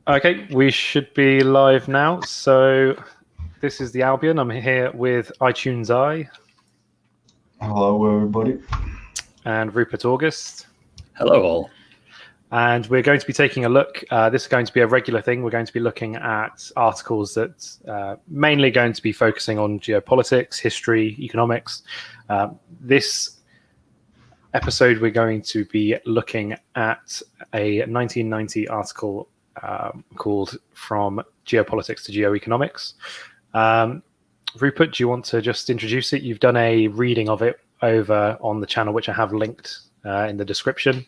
Okay, we should be live now. So this is the Albion. I'm here with iTunes Eye. Hello, everybody. And Rupert August. Hello, all. And we're going to be taking a look. This is going to be a regular thing. We're going to be looking at articles that mainly going to be focusing on geopolitics, history, economics. This episode, we're going to be looking at a 1990 article called From Geopolitics to Geo-Economics. Rupert, do you want to just introduce it? You've done a reading of it over on the channel, which I have linked in the description.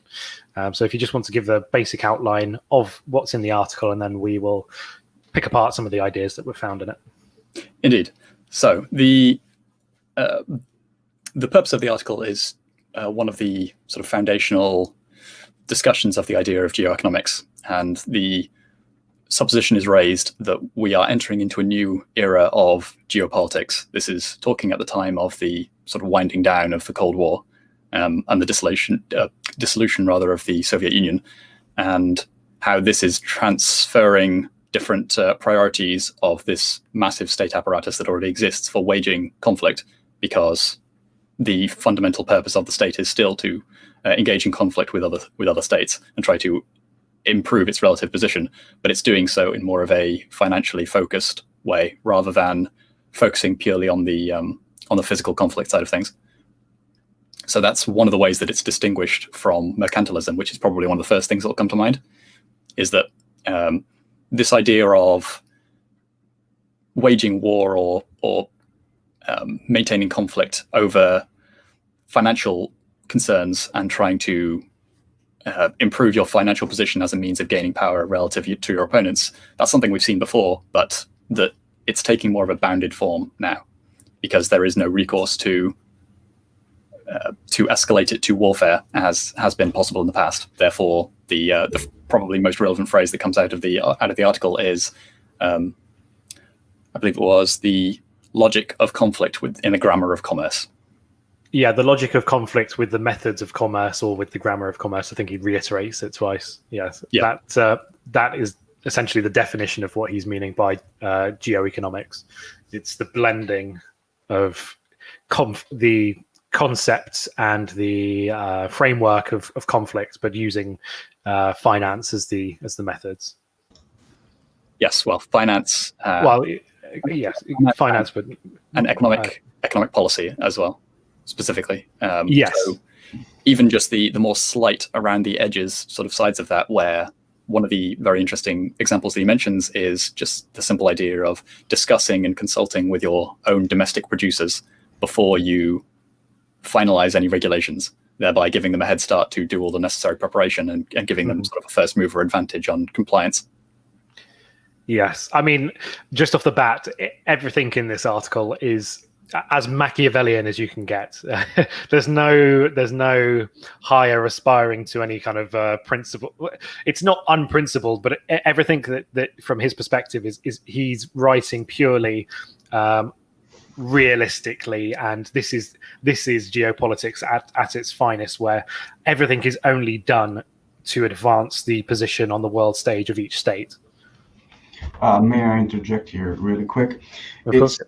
So if you just want to give the basic outline of what's in the article, and then we will pick apart some of the ideas that were found in it. Indeed. So the purpose of the article is one of the sort of foundational discussions of the idea of geoeconomics, and the supposition is raised that we are entering into a new era of geopolitics. This is talking at the time of the sort of winding down of the Cold War and the dissolution of the Soviet Union, and how this is transferring different priorities of this massive state apparatus that already exists for waging conflict, because the fundamental purpose of the state is still to engage in conflict with other states and try to improve its relative position, but it's doing so in more of a financially focused way rather than focusing purely on the physical conflict side of things. So that's one of the ways that it's distinguished from mercantilism, which is probably one of the first things that will come to mind, is that this idea of waging war or maintaining conflict over financial concerns and trying to improve your financial position as a means of gaining power relative to your opponents. That's something we've seen before, but that it's taking more of a bounded form now, because there is no recourse to escalate it to warfare as has been possible in the past. Therefore, the probably most relevant phrase that comes out of the article is, I believe it was, the logic of conflict in the grammar of commerce. Yeah, the logic of conflict with the methods of commerce, or with the grammar of commerce. I think he reiterates it twice. Yes, yeah. That is essentially the definition of what he's meaning by geoeconomics. It's the blending of the concepts and the framework of conflict, but using finance as the methods. Yes, well, finance. Yes, finance, but and economic policy as well. Specifically. Yes. So even just the more slight around the edges sort of sides of that, where one of the very interesting examples that he mentions is just the simple idea of discussing and consulting with your own domestic producers before you finalize any regulations, thereby giving them a head start to do all the necessary preparation and giving them sort of a first mover advantage on compliance. Yes. I mean, just off the bat, everything in this article is as Machiavellian as you can get. There's no higher aspiring to any kind of principle. It's not unprincipled, but everything that from his perspective is he's writing purely realistically, and this is geopolitics at its finest, where everything is only done to advance the position on the world stage of each state. May I interject here really quick? It's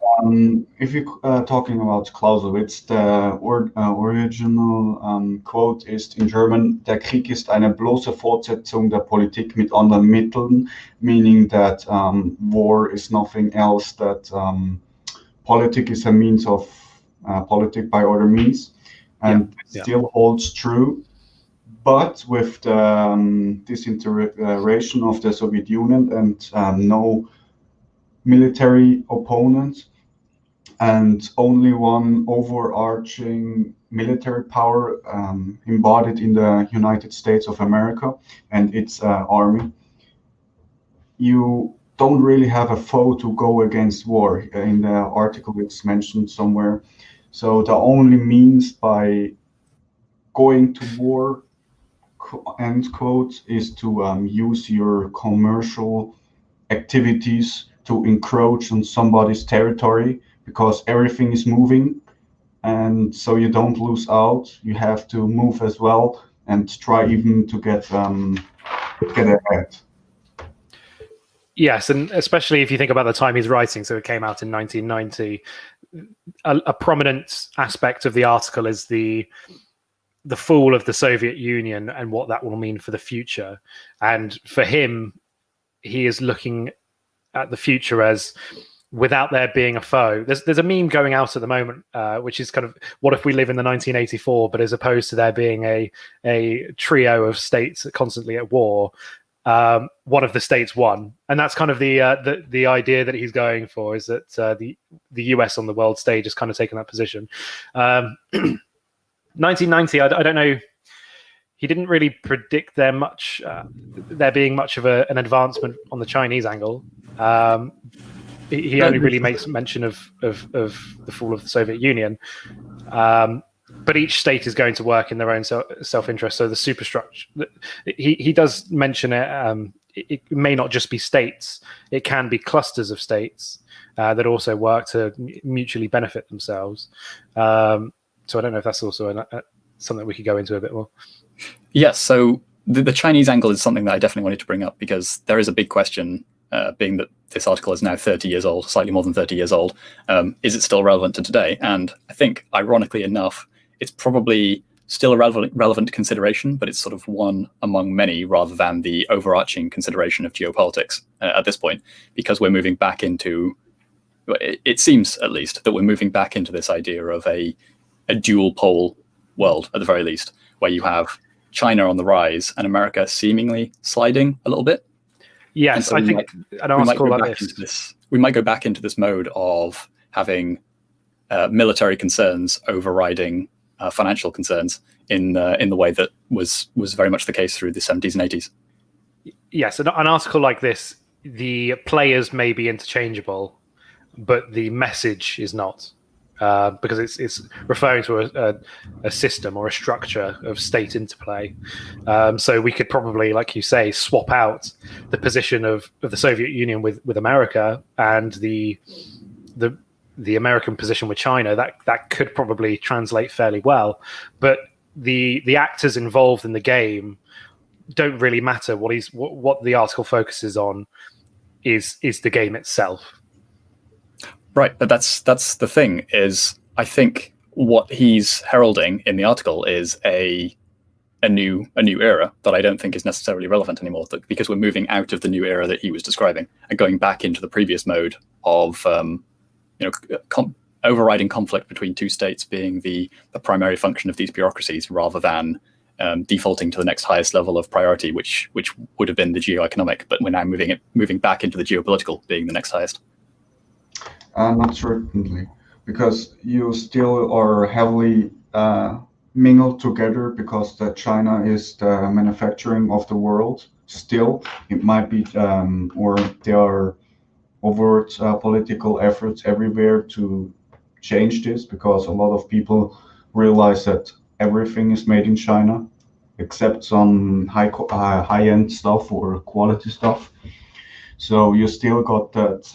if you're talking about Clausewitz, the original quote is in German: "Der Krieg ist eine bloße Fortsetzung der Politik mit anderen Mitteln," meaning that war is nothing else that politic is a means of politic by other means, and it still holds true. But with the disintegration of the Soviet Union and no military opponent, and only one overarching military power embodied in the United States of America and its army, you don't really have a foe to go against war. In the article it's mentioned somewhere. So the only means by going to war, end quote, is to use your commercial activities to encroach on somebody's territory, because everything is moving, and so you don't lose out. You have to move as well and try even to get ahead. Yes, and especially if you think about the time he's writing, so it came out in 1990. A prominent aspect of the article is the fall of the Soviet Union and what that will mean for the future. And for him, he is looking at the future as, without there being a foe. There's a meme going out at the moment, which is kind of, what if we live in the 1984, but as opposed to there being a trio of states constantly at war, one of the states won, and that's kind of the idea that he's going for, is that the US on the world stage has kind of taken that position. 1990, I don't know. He didn't really predict there being much of an advancement on the Chinese angle. He only really makes mention of the fall of the Soviet Union. But each state is going to work in their own self-interest. So the superstructure, he does mention it. It may not just be states; it can be clusters of states that also work to mutually benefit themselves. So I don't know if that's also something we could go into a bit more. Yes. So the Chinese angle is something that I definitely wanted to bring up, because there is a big question, being that this article is now 30 years old, slightly more than 30 years old. Is it still relevant to today? And I think, ironically enough, it's probably still a relevant consideration, but it's sort of one among many rather than the overarching consideration of geopolitics at this point, because we're moving back into, it seems at least, that we're moving back into this idea of a dual pole world, at the very least, where you have China on the rise and America seemingly sliding a little bit. Yes, so I think we might go back into this mode of having military concerns overriding financial concerns in the way that was very much the case through the 70s and 80s. Yes, an article like this, the players may be interchangeable, but the message is not, because it's referring to a system or a structure of state interplay. So we could probably, like you say, swap out the position of the Soviet Union with America and the American position with China. That could probably translate fairly well, but the actors involved in the game don't really matter. What the article focuses on is the game itself. Right, but that's the thing, is I think what he's heralding in the article is a new era that I don't think is necessarily relevant anymore, because we're moving out of the new era that he was describing and going back into the previous mode of overriding conflict between two states being the primary function of these bureaucracies, rather than defaulting to the next highest level of priority, which would have been the geo-economic, but we're now moving back into the geopolitical being the next highest. Not certainly, because you still are heavily mingled together, because China is the manufacturing of the world. Still, it might be, or there are overt political efforts everywhere to change this, because a lot of people realize that everything is made in China, except some high-end stuff or quality stuff. So you still got that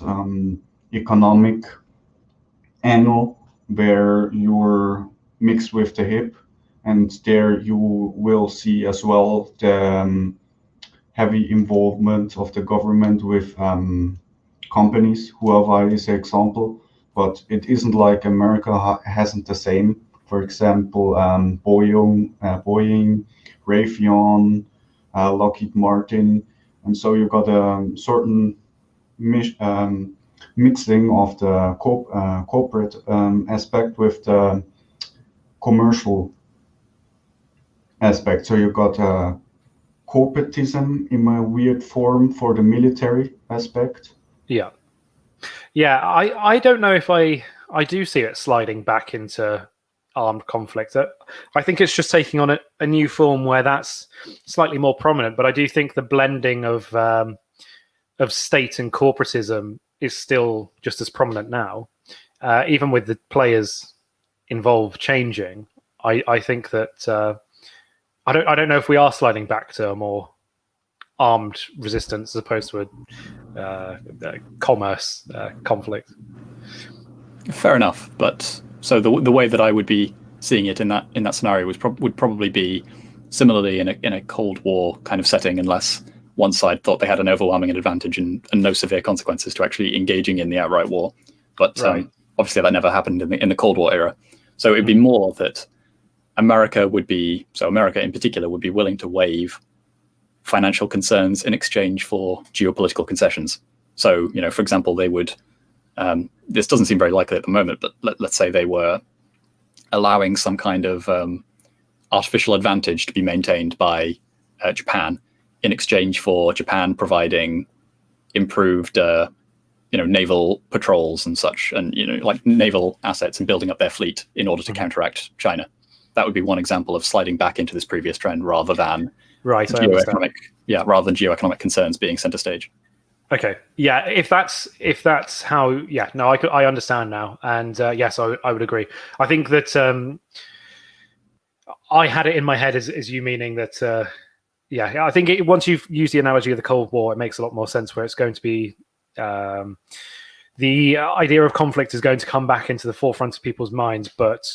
economic angle where you're mixed with the hip, and there you will see as well the heavy involvement of the government with companies. Huawei is an example, but it isn't like America hasn't the same. For example, Boeing, Raytheon, Lockheed Martin, and so you got a certain mixing of the corporate aspect with the commercial aspect. So you got corporatism in a weird form for the military aspect. Yeah. I don't know if I do see it sliding back into armed conflict. I think it's just taking on a new form where that's slightly more prominent. But I do think the blending of state and corporatism is still just as prominent now, even with the players involved changing. I think that I don't know if we are sliding back to a more armed resistance as opposed to a commerce conflict. Fair enough, but so the way that I would be seeing it in that scenario would probably be similarly in a Cold War kind of setting, unless one side thought they had an overwhelming advantage and no severe consequences to actually engaging in the outright war. But obviously that never happened in the Cold War era. So it'd be more that America in particular would be willing to waive financial concerns in exchange for geopolitical concessions. So, for example, they would, this doesn't seem very likely at the moment, but let's say they were allowing some kind of artificial advantage to be maintained by Japan in exchange for Japan providing improved naval patrols and such, and like naval assets and building up their fleet in order to counteract China. That would be one example of sliding back into this previous trend rather than geo-economic concerns being center stage. Okay, yeah, if that's how, I understand now, and yes, I would agree. I think that I had it in my head as you meaning that, I think once you've used the analogy of the Cold War, it makes a lot more sense where it's going to be the idea of conflict is going to come back into the forefront of people's minds, but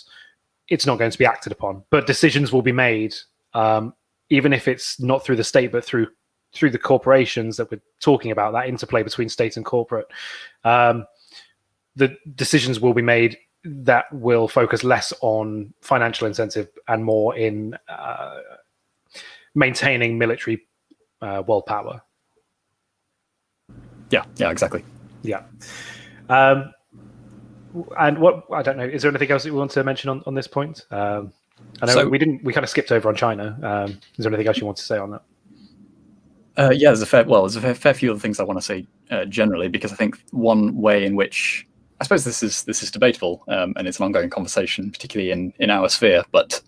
it's not going to be acted upon. But decisions will be made, even if it's not through the state, but through the corporations that we're talking about, that interplay between state and corporate. The decisions will be made that will focus less on financial incentive and more in maintaining military world power. Yeah, exactly. Yeah. And I don't know, is there anything else that we want to mention on this point? I know we kind of skipped over on China. Is there anything else you want to say on that? There's a fair few other things I want to say generally, because I think one way in which, I suppose this is debatable, and it's an ongoing conversation, particularly in our sphere, but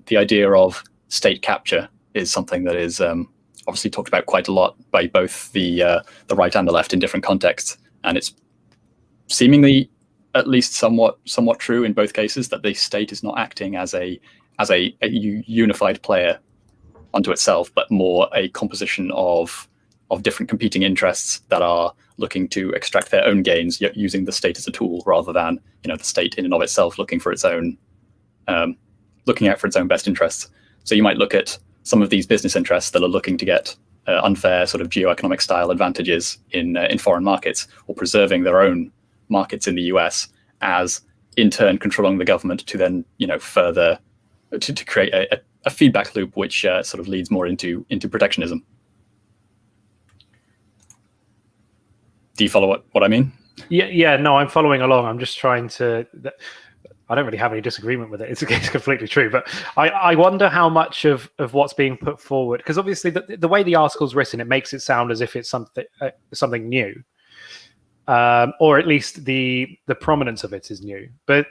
the idea of state capture is something that is obviously talked about quite a lot by both the right and the left in different contexts, and it's seemingly at least somewhat true in both cases that the state is not acting as a unified player unto itself, but more a composition of different competing interests that are looking to extract their own gains using the state as a tool, rather than the state in and of itself looking out for its own best interests. So you might look at some of these business interests that are looking to get unfair sort of geo-economic style advantages in foreign markets, or preserving their own markets in the US, as in turn controlling the government to then further to create a feedback loop which sort of leads more into protectionism. Do you follow what I mean? Yeah, no, I'm following along. I'm just trying to. I don't really have any disagreement with it. It's completely true, but I wonder how much of what's being put forward, because obviously the way the article's written, it makes it sound as if it's something new, or at least the prominence of it is new. But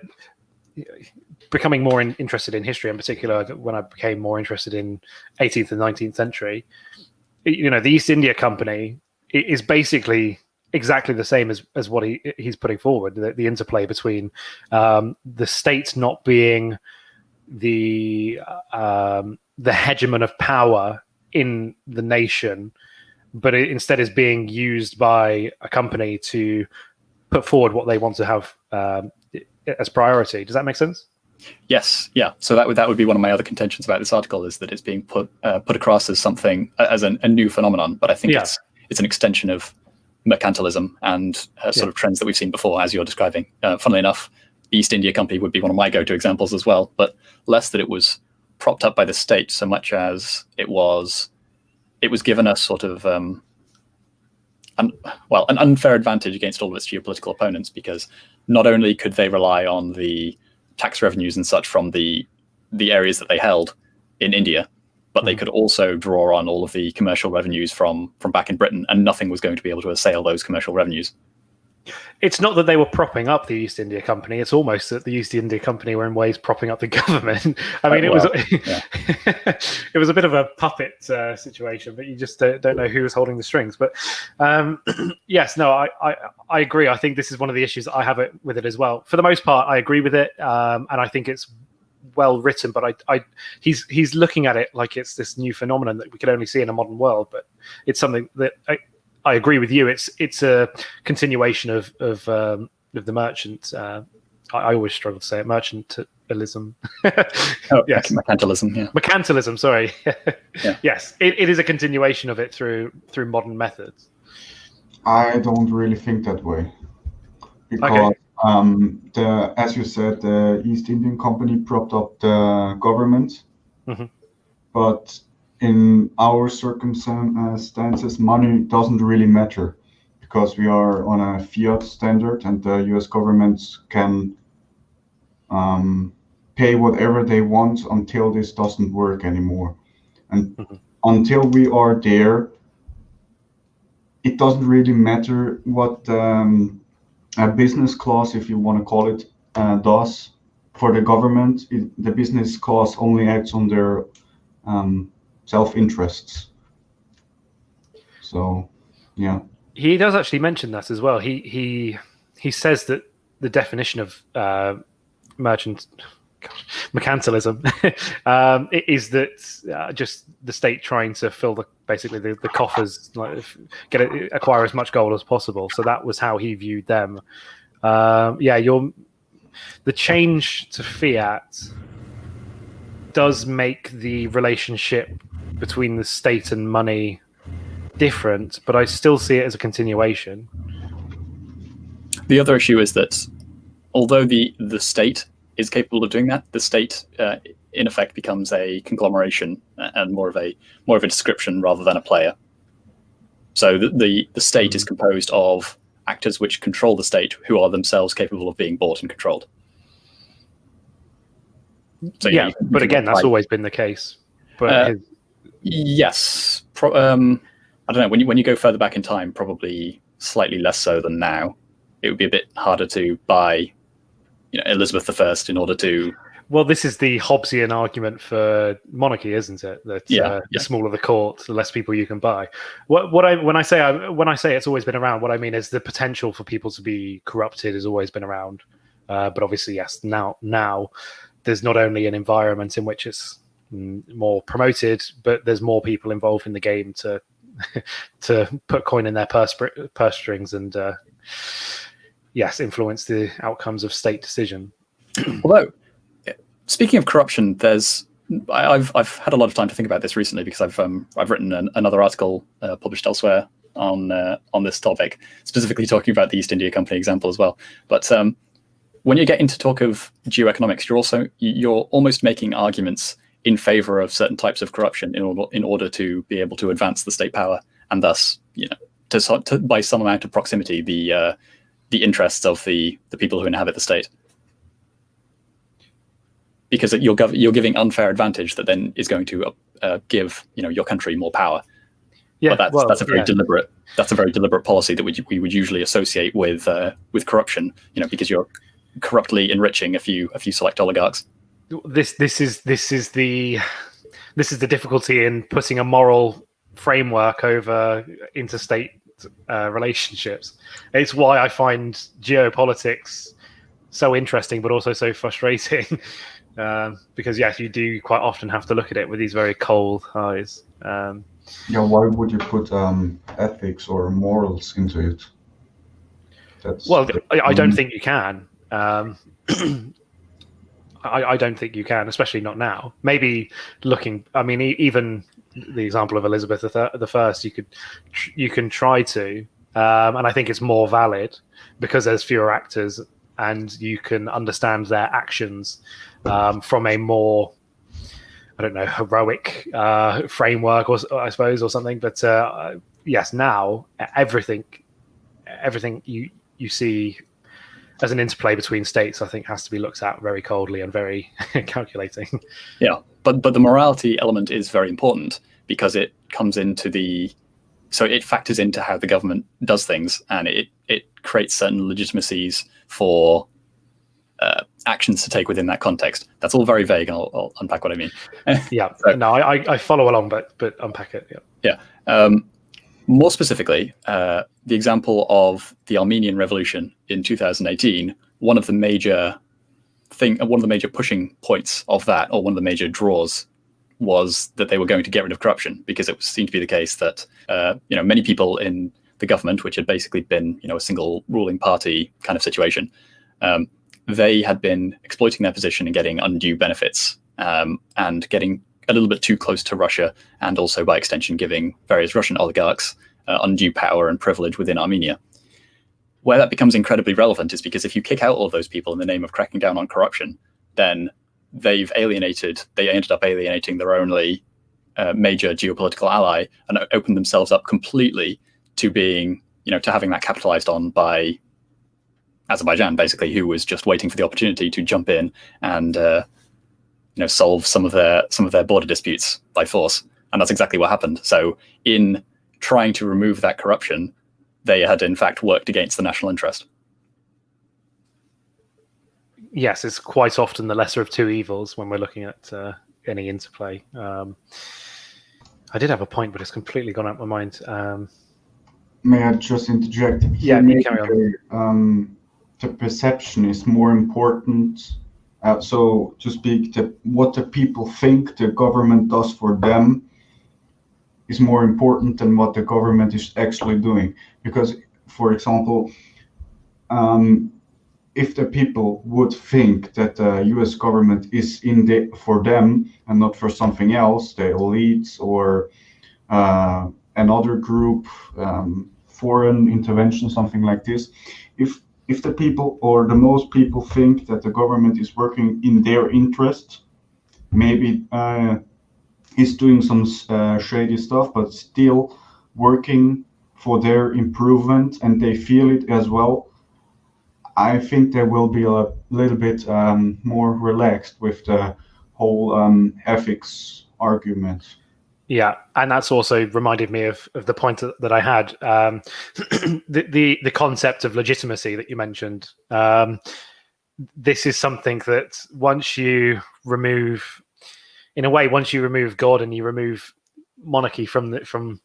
becoming more interested in history, in particular, when I became more interested in 18th and 19th century, the East India Company is basically exactly the same as what he's putting forward. The interplay between the state not being the hegemon of power in the nation, but it instead is being used by a company to put forward what they want to have as priority. Does that make sense? Yes, yeah. So that would be one of my other contentions about this article, is that it's being put across as something, as a new phenomenon. But I think it's an extension of mercantilism and sort of trends that we've seen before, as you're describing. Funnily enough, the East India Company would be one of my go-to examples as well, but less that it was propped up by the state so much as it was given a sort of an unfair advantage against all of its geopolitical opponents, because not only could they rely on the tax revenues and such from the areas that they held in India, but they could also draw on all of the commercial revenues from back in Britain, and nothing was going to be able to assail those commercial revenues. It's not that they were propping up the East India Company. It's almost that the East India Company were in ways propping up the government. I mean, it was a bit of a puppet situation, but you just don't know who was holding the strings. But yes, no, I agree. I think this is one of the issues that I have with it as well. For the most part, I agree with it, and I think it's well written. But he's looking at it like it's this new phenomenon that we could only see in a modern world. But it's something that I agree with you. It's a continuation of the merchant I always struggle to say it, mercantilism. Yes, mercantilism. Yeah, mercantilism. Sorry. Yeah. Yes, it is a continuation of it through modern methods. I don't really think that way, because as you said, the East Indian Company propped up the government, but in our circumstances, money doesn't really matter, because we are on a fiat standard, and the U.S. government can pay whatever they want until this doesn't work anymore. And until we are there, it doesn't really matter what a business class, if you want to call it, does for the government. The business class only acts on their self-interests. So, yeah. He does actually mention that as well. He says that the definition of mercantilism is that just the state trying to fill basically the coffers, like acquire as much gold as possible. So that was how he viewed them. The change to fiat does make the relationship between the state and money different, but I still see it as a continuation. The other issue is that although the state is capable of doing that, the state in effect becomes a conglomeration and more of a description rather than a player. So the state is composed of actors which control the state, who are themselves capable of being bought and controlled. So, but again, that's always been the case. But yes, I don't know. When you go further back in time, probably slightly less so than now. It would be a bit harder to buy, Elizabeth I in order to. Well, this is the Hobbesian argument for monarchy, isn't it? That the smaller the court, the less people you can buy. When I say it's always been around, what I mean is the potential for people to be corrupted has always been around. But obviously, yes, now there's not only an environment in which it's more promoted, but there's more people involved in the game to put coin in their purse strings and influence the outcomes of state decision. Although, speaking of corruption, I've had a lot of time to think about this recently because I've written another article published elsewhere on this topic, specifically talking about the East India Company example as well. But when you get into talk of geo-economics, you're almost making arguments in favor of certain types of corruption in order to be able to advance the state power, and thus, to by some amount of proximity, the interests of the people who inhabit the state. Because you're giving unfair advantage that then is going to give your country more power. Yeah, but that's a very deliberate policy that we would usually associate with corruption. Because you're corruptly enriching a few select oligarchs. This is the difficulty in putting a moral framework over interstate relationships. It's why I find geopolitics so interesting, but also so frustrating. Because yes, you do quite often have to look at it with these very cold eyes. Why would you put ethics or morals into it? I don't think you can. I don't think you can, especially not now. Maybe even the example of Elizabeth I, you can try to, and I think it's more valid because there's fewer actors and you can understand their actions from a more, heroic framework, or I suppose, or something. But yes, now everything you see as an interplay between states, I think, has to be looked at very coldly and very calculating. Yeah, but the morality element is very important because it comes into it factors into how the government does things, and it creates certain legitimacies for actions to take within that context. That's all very vague, and I'll unpack what I mean. Yeah, no, I follow along, but unpack it. Yeah. More specifically, the example of the Armenian Revolution in 2018, one of the major pushing points of that, or one of the major draws, was that they were going to get rid of corruption, because it seemed to be the case that many people in the government, which had basically been a single ruling party kind of situation, they had been exploiting their position and getting undue benefits, and getting a little bit too close to Russia, and also by extension giving various Russian oligarchs undue power and privilege within Armenia. Where that becomes incredibly relevant is because if you kick out all of those people in the name of cracking down on corruption, then they ended up alienating their only major geopolitical ally and opened themselves up completely to being, to having that capitalized on by Azerbaijan, basically, who was just waiting for the opportunity to jump in and solve some of their border disputes by force. And that's exactly what happened. So in trying to remove that corruption, they had in fact worked against the national interest. Yes, it's quite often the lesser of two evils when we're looking at any interplay. I did have a point, but it's completely gone out of my mind. May I just interject? Yeah, you carry on. The perception is more important. So to speak, what the people think the government does for them is more important than what the government is actually doing. Because, for example, if the people would think that the US government is for them and not for something else, the elites or another group, foreign intervention, something like this, if the people or the most people think that the government is working in their interest, maybe he's doing some shady stuff, but still working for their improvement, and they feel it as well, I think they will be a little bit more relaxed with the whole ethics argument. Yeah, and that's also reminded me of the point that I had, the concept of legitimacy that you mentioned. This is something that once you remove God and you remove monarchy from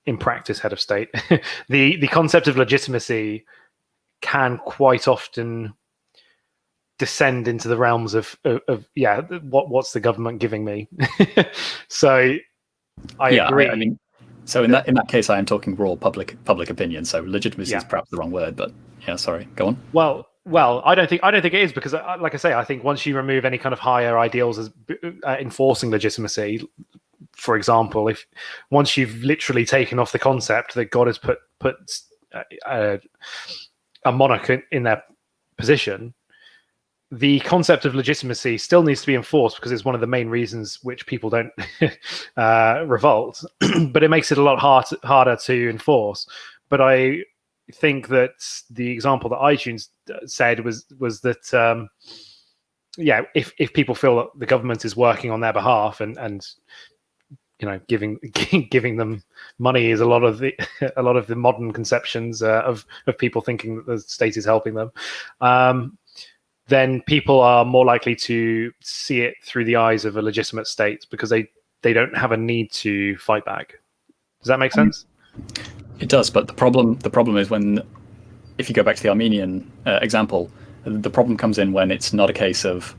in practice head of state, the concept of legitimacy can quite often descend into the realms of what's the government giving me? So I agree. I mean, so in that case, I am talking raw public opinion. So legitimacy is perhaps the wrong word, but yeah, sorry, go on. Well, I don't think it is, because, like I say, I think once you remove any kind of higher ideals as enforcing legitimacy, for example, once you've literally taken off the concept that God has put a monarch in their position, the concept of legitimacy still needs to be enforced, because it's one of the main reasons which people don't revolt. But it makes it a lot harder to enforce. But I think that the example that iTunes said was that if people feel that the government is working on their behalf and giving them money is a lot of the modern conceptions of people thinking that the state is helping them, then people are more likely to see it through the eyes of a legitimate state, because they don't have a need to fight back. Does that make sense? It does, but the problem is if you go back to the Armenian example, the problem comes in when it's not a case of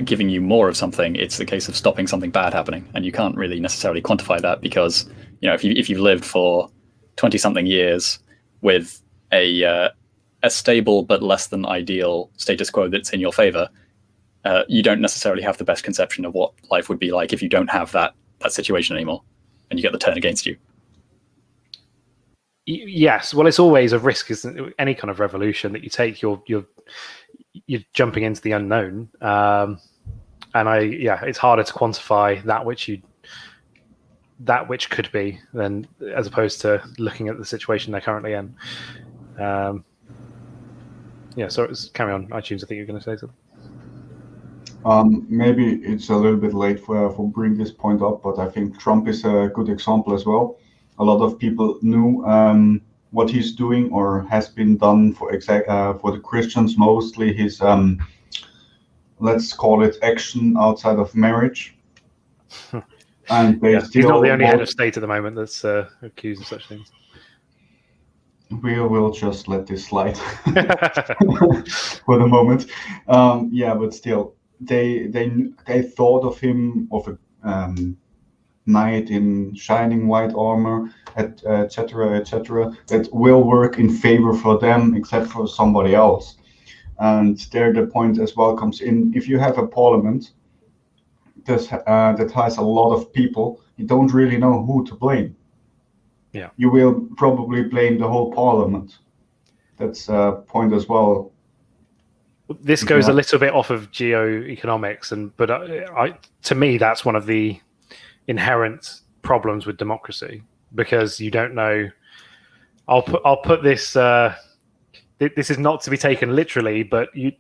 giving you more of something, it's the case of stopping something bad happening, and you can't really necessarily quantify that, because if you've lived for 20-something years with a stable but less than ideal status quo that's in your favor, you don't necessarily have the best conception of what life would be like if you don't have that situation anymore, and you get the turn against you. Yes, well, it's always a risk, isn't it? Any kind of revolution that you take, you're jumping into the unknown, and it's harder to quantify that which could be, than as opposed to looking at the situation they're currently in. So carry on, iTunes. I think you're going to say something. Maybe it's a little bit late for bringing this point up, but I think Trump is a good example as well. A lot of people knew what he's doing or has been done for the Christians, mostly his let's call it action outside of marriage. And he's not the only head of state at the moment that's accused of such things. We will just let this slide for the moment. But still, they thought of him knight in shining white armor, etc., etc., that will work in favor for them except for somebody else. And there the point as well comes in. If you have a parliament that has a lot of people, you don't really know who to blame. Yeah, you will probably blame the whole parliament. That's a point as well. This goes a little bit off of geo-economics, but to me, that's one of the inherent problems with democracy, because you don't know. I'll put this. This is not to be taken literally, but you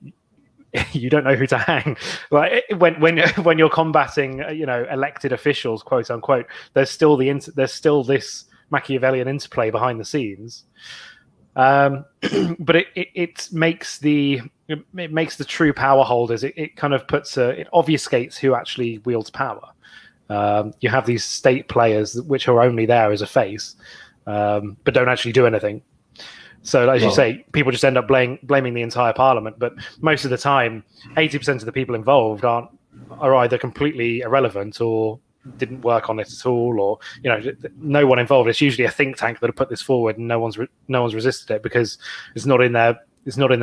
don't know who to hang. Like when you're combating, elected officials, quote unquote, there's still this Machiavellian interplay behind the scenes. But it makes the true power holders. It kind of it obfuscates who actually wields power. You have these state players which are only there as a face, but don't actually do anything. So, as you say, people just end up blaming the entire parliament. But most of the time, 80% of the people involved are either completely irrelevant or didn't work on it at all, or no one involved. It's usually a think tank that have put this forward, and no one's resisted it because it's not in their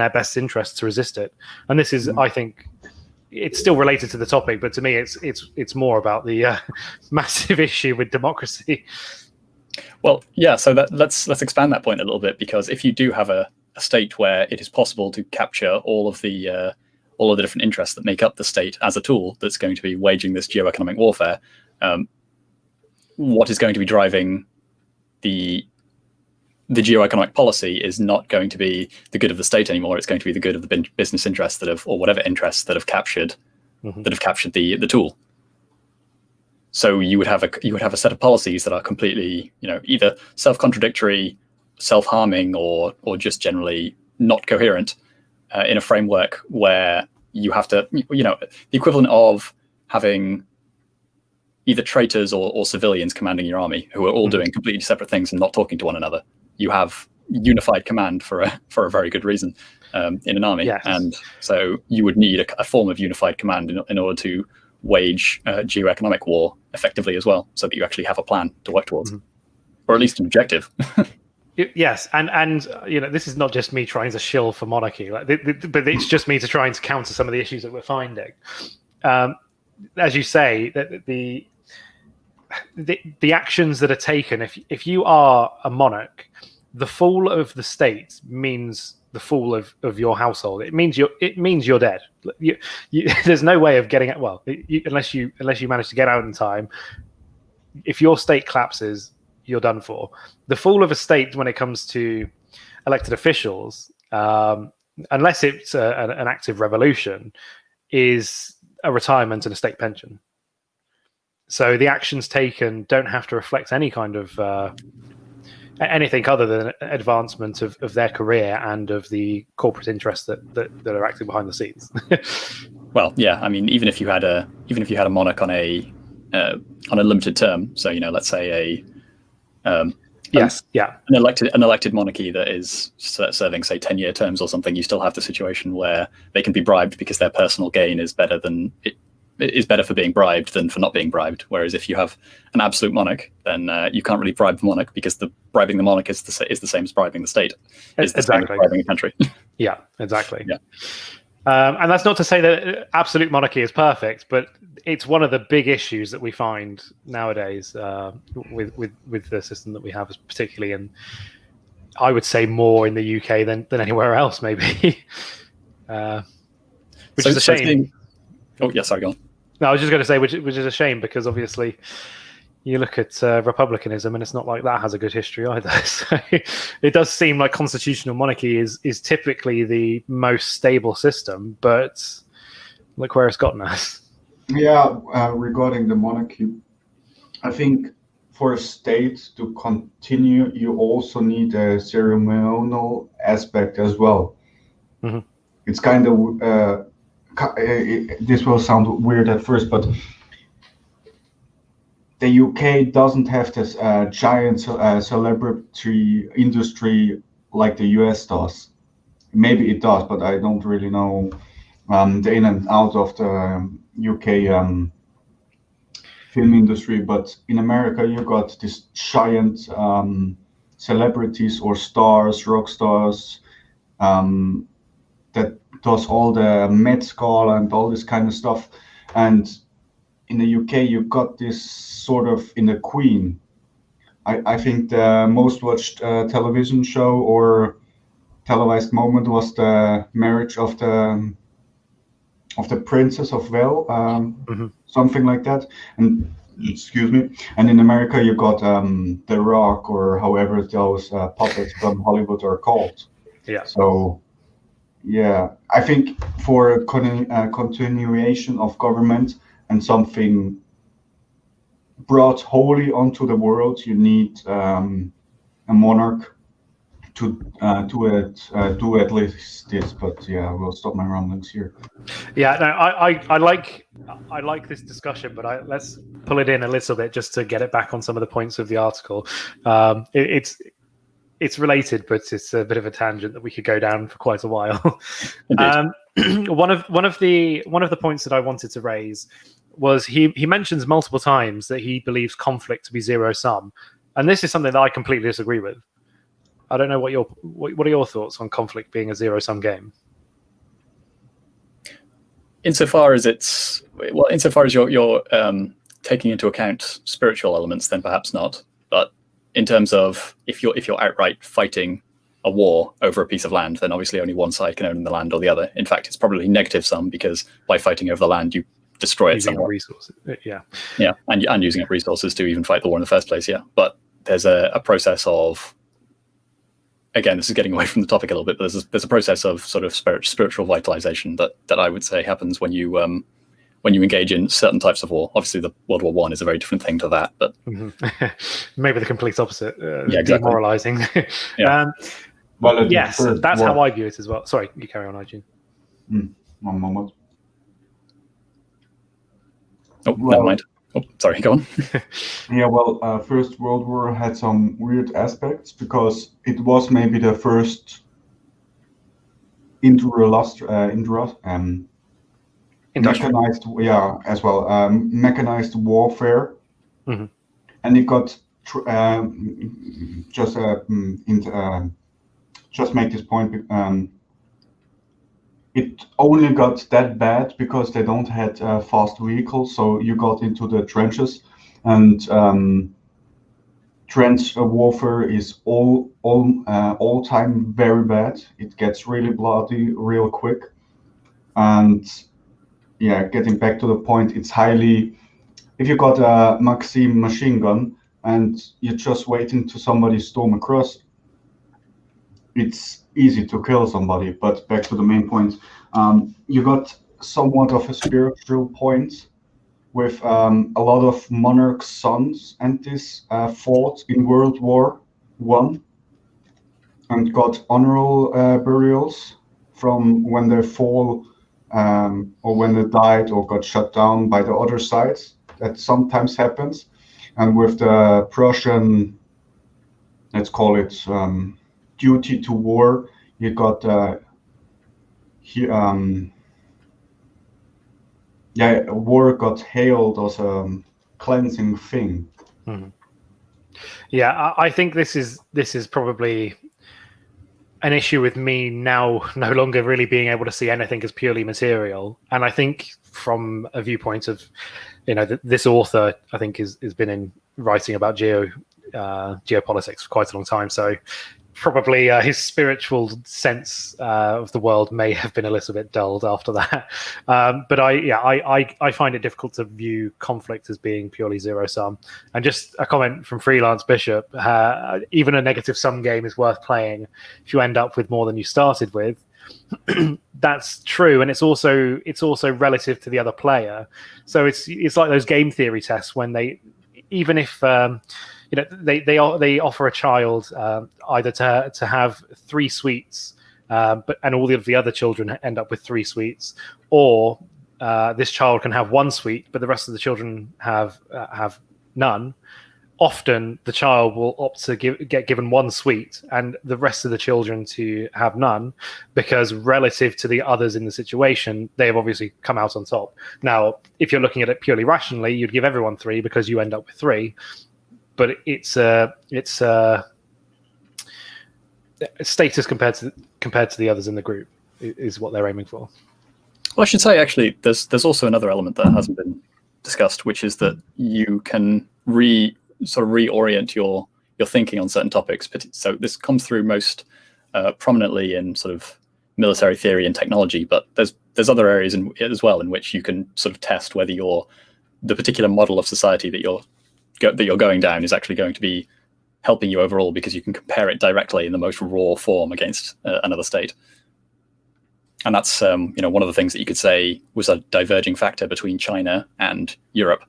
best interest to resist it. And this is, I think, it's still related to the topic, but to me, it's more about the massive issue with democracy. Well, yeah. So let's expand that point a little bit, because if you do have a state where it is possible to capture all of the different interests that make up the state as a tool that's going to be waging this geo-economic warfare, what is going to be driving the geo-economic policy is not going to be the good of the state anymore. It's going to be the good of the business interests or whatever interests that have captured the tool. So you would have a set of policies that are completely, either self-contradictory, self-harming, or just generally not coherent in a framework where you have to, the equivalent of having either traitors or civilians commanding your army who are all doing completely separate things and not talking to one another. You have unified command for a very good reason in an army. Yes. And so you would need a form of unified command in order to wage geo-economic war effectively as well, so that you actually have a plan to work towards, or at least an objective. Yes, and this is not just me trying to shill for monarchy, but it's just me trying to counter some of the issues that we're finding. As you say, that the actions that are taken, if you are a monarch, the fall of the state means the fall of your household. It means you're dead. There's no way of getting it. Well, unless you manage to get out in time. If your state collapses, you're done for. The fall of a state, when it comes to elected officials, unless it's an active revolution, is a retirement and a state pension. So the actions taken don't have to reflect any kind of anything other than advancement of their career and of the corporate interests that are acting behind the scenes. Well, yeah, I mean, even if you had a monarch on a limited term, so let's say an elected monarchy that is serving, say, 10-year terms or something, you still have the situation where they can be bribed because their personal gain is better for being bribed than for not being bribed. Whereas if you have an absolute monarch, then you can't really bribe the monarch, because bribing the monarch is the same as bribing the state. It's the same as bribing a country. Yeah, exactly. Yeah. And that's not to say that absolute monarchy is perfect, but it's one of the big issues that we find nowadays with the system that we have, particularly in, I would say, more in the UK than anywhere else, maybe. Which is a shame. Oh, yeah, sorry, go on. No, I was just going to say, which is a shame, because obviously you look at republicanism, and it's not like that has a good history either. So it does seem like constitutional monarchy is typically the most stable system, but look where it's gotten us. Yeah, regarding the monarchy, I think for a state to continue, you also need a ceremonial aspect as well. Mm-hmm. It's kind of this will sound weird at first, but the UK doesn't have this giant celebrity industry like the US does. Maybe it does, but I don't really know the in and out of the UK film industry, but in America you got this giant celebrities or stars, rock stars, that does all the Met Gala and all this kind of stuff. And in the UK, you got this sort of in the Queen. I think the most watched television show or televised moment was the marriage of the Princess of Wales, something like that. And excuse me. And in America, you got The Rock, or however those puppets from Hollywood are called. Yeah. So, yeah, I think for a continuation of government and something brought wholly onto the world, you need a monarch to do at least this. But yeah, I will stop my ramblings here. Yeah, no, I like this discussion, but let's pull it in a little bit just to get it back on some of the points of the article. It's related, but it's a bit of a tangent that we could go down for quite a while. One of the points that I wanted to raise was he mentions multiple times that he believes conflict to be zero sum, and this is something that I completely disagree with. I don't know what are your thoughts on conflict being a zero sum game? Insofar as you're taking into account spiritual elements, then perhaps not. But in terms of if you're outright fighting a war over a piece of land, then obviously only one side can own the land or the other. In fact, it's probably negative sum, because by fighting over the land, you destroy it somewhat. Resources. Yeah, and using up resources to even fight the war in the first place. Yeah, but there's a process of, again, this is getting away from the topic a little bit, but there's a process of sort of spiritual vitalization that I would say happens when you engage in certain types of war. Obviously, the World War I is a very different thing to that, but maybe the complete opposite. Yeah, exactly. Demoralizing. Yeah. Well, yes, that's how I view it as well. Sorry, you carry on, Eugene. One moment. Oh, never mind. Oh, sorry, go on. Yeah, well, First World War had some weird aspects because it was maybe the first mechanized, as well, mechanized warfare, and it got just make this point. It only got that bad because they don't had fast vehicles, so you got into the trenches, and trench warfare is all time very bad. It gets really bloody real quick, and yeah, getting back to the point, it's highly. If you got a Maxim machine gun and you're just waiting to somebody storm across, it's easy to kill somebody. But back to the main point, you got somewhat of a spiritual point with a lot of monarchs' sons, and this fought in World War I and got honorable burials from when they fall or when they died or got shut down by the other side. That sometimes happens. And with the Prussian, let's call it duty to war, you got war got hailed as a cleansing thing. Yeah, I think this is probably an issue with me now no longer really being able to see anything as purely material. And I think from a viewpoint of, this author, I think has been writing about geopolitics for quite a long time. So probably his spiritual sense of the world may have been a little bit dulled after that. But I find it difficult to view conflict as being purely zero sum. And just a comment from Freelance Bishop: even a negative sum game is worth playing if you end up with more than you started with. That's true, and it's also relative to the other player. So it's like those game theory tests when they, even if they offer a child either to have 3 sweets, and all of the other children end up with 3 sweets, or this child can have 1 sweet, but the rest of the children have none. often the child will opt to get given one sweet and the rest of the children to have none, because relative to the others in the situation, they have obviously come out on top. Now, if you're looking at it purely rationally, you'd give everyone 3 because you end up with 3. But it's a status compared to the others in the group is what they're aiming for. Well, I should say, actually, there's also another element that hasn't been discussed, which is that you can reorient your thinking on certain topics. So this comes through most prominently in sort of military theory and technology, but there's other areas as well in which you can sort of test whether the particular model of society that you're going down is actually going to be helping you overall, because you can compare it directly in the most raw form against another state. And that's one of the things that you could say was a diverging factor between China and Europe,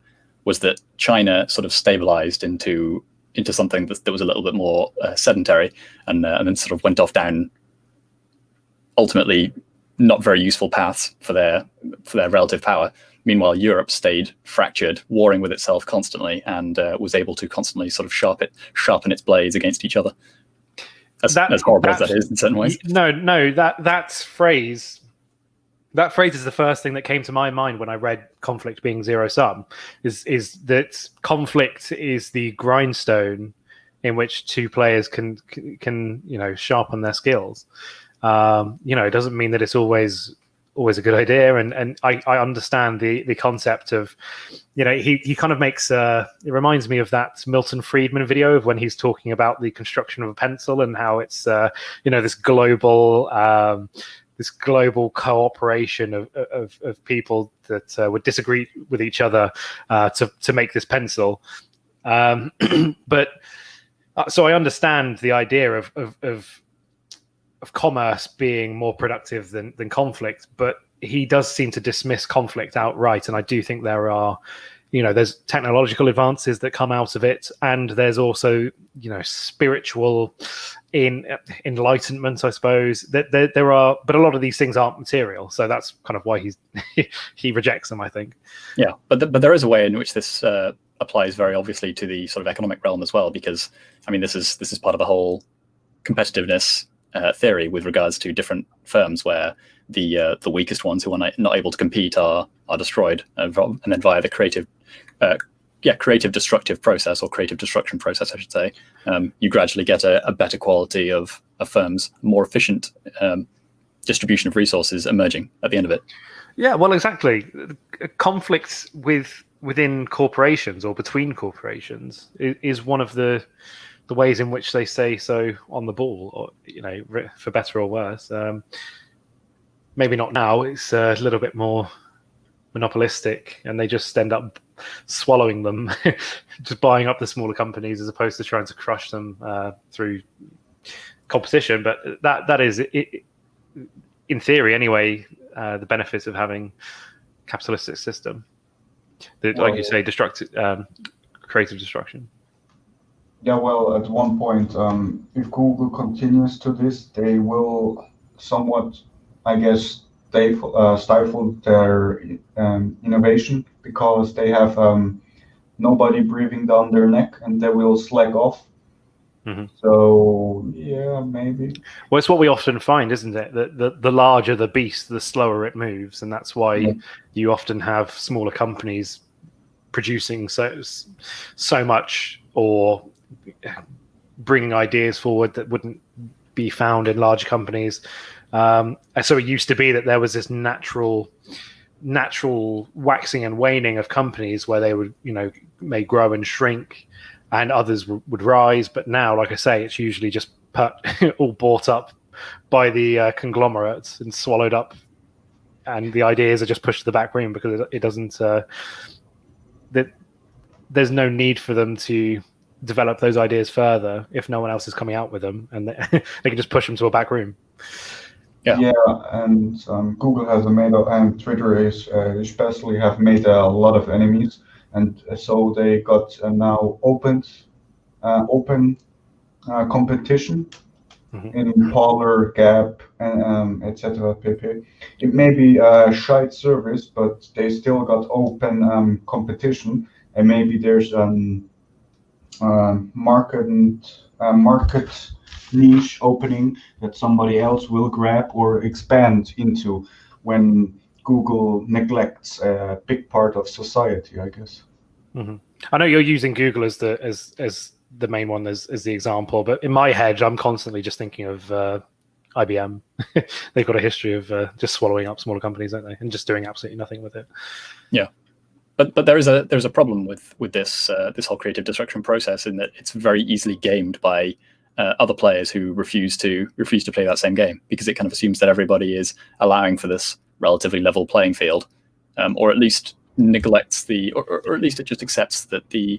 was that China sort of stabilized into something that was a little bit more sedentary, and then sort of went off down ultimately not very useful paths for their relative power. Meanwhile, Europe stayed fractured, warring with itself constantly, and was able to constantly sort of sharpen its blades against each other. As horrible as that is in certain ways. No, that phrase is the first thing that came to my mind when I read conflict being zero sum. Is that conflict is the grindstone in which 2 players can sharpen their skills. It doesn't mean that it's always a good idea, and I understand the concept of, he kind of makes it reminds me of that Milton Friedman video of when he's talking about the construction of a pencil and how it's this global cooperation of people that would disagree with each other to make this pencil. But so I understand the idea of commerce being more productive than conflict, but he does seem to dismiss conflict outright. And I do think there are, there's technological advances that come out of it, and there's also, spiritual enlightenment, I suppose. That there are, but a lot of these things aren't material, so that's kind of why he rejects them, I think. Yeah, but there is a way in which this applies very obviously to the sort of economic realm as well, because this is part of the whole competitiveness theory with regards to different firms, where the weakest ones who are not able to compete are destroyed, and then via the creative destructive process, or creative destruction process, I should say, you gradually get a better quality of firms, more efficient distribution of resources emerging at the end of it. Yeah, well, exactly. Conflicts within corporations or between corporations is one of the ways in which they say so on the ball, or for better or worse. Maybe not now. It's a little bit more monopolistic, and they just end up swallowing them, just buying up the smaller companies as opposed to trying to crush them through competition. But that is, in theory anyway, the benefits of having a capitalistic system. Like you say, creative destruction. Yeah, well, at one point, if Google continues to this, they will somewhat, I guess, stifle their innovation, because they have nobody breathing down their neck, and they will slack off. Mm-hmm. So, yeah, maybe. Well, it's what we often find, isn't it? That the larger the beast, the slower it moves, and that's why you often have smaller companies producing so much, or bringing ideas forward that wouldn't be found in large companies. So it used to be that there was this natural waxing and waning of companies, where they would, may grow and shrink, and others would rise. But now, like I say, it's usually just all bought up by the conglomerates and swallowed up, and the ideas are just pushed to the back room, because it doesn't. There's no need for them to develop those ideas further if no one else is coming out with them, and they can just push them to a back room. Yeah, and Google has and Twitter especially have made a lot of enemies, and so they got now open competition in Parler, Gap, and etc. pp. It may be a shite service, but they still got open competition, and maybe there's market niche opening that somebody else will grab or expand into when Google neglects a big part of society, I guess. Mm-hmm. I know you're using Google as the main one as the example, but in my head, I'm constantly just thinking of IBM. They've got a history of just swallowing up smaller companies, don't they, and just doing absolutely nothing with it. Yeah, but there's a problem with this this whole creative destruction process in that it's very easily gamed by other players who refuse to play that same game, because it kind of assumes that everybody is allowing for this relatively level playing field, or at least neglects or at least it just accepts that the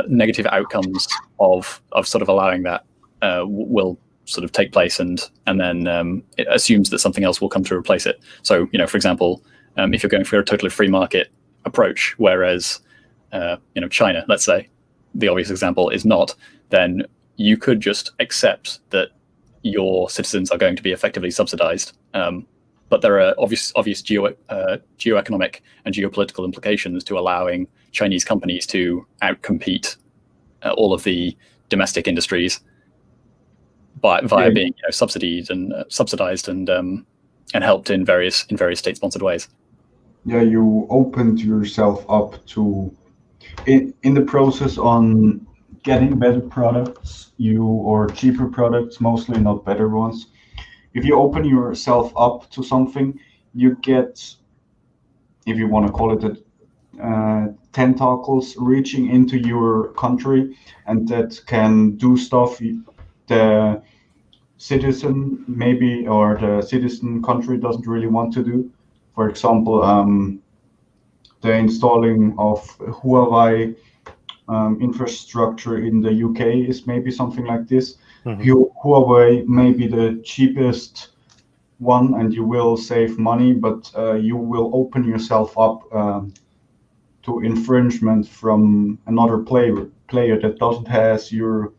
negative outcomes of sort of allowing that will sort of take place, and then it assumes that something else will come to replace it. So, for example, if you're going for a totally free market approach, whereas China, let's say, the obvious example, is not, then you could just accept that your citizens are going to be effectively subsidized. But there are obvious geo-economic and geopolitical implications to allowing Chinese companies to outcompete all of the domestic industries via being subsidized and helped in various state-sponsored ways. Yeah, you opened yourself up to in the process on getting better products, or cheaper products, mostly, not better ones. If you open yourself up to something, you get, if you want to call it tentacles reaching into your country, and that can do stuff the citizen maybe, or the citizen country doesn't really want to do. For example, the installing of Huawei infrastructure in the UK is maybe something like this. Mm-hmm. Huawei may be the cheapest one, and you will save money, but you will open yourself up to infringement from another player that doesn't have your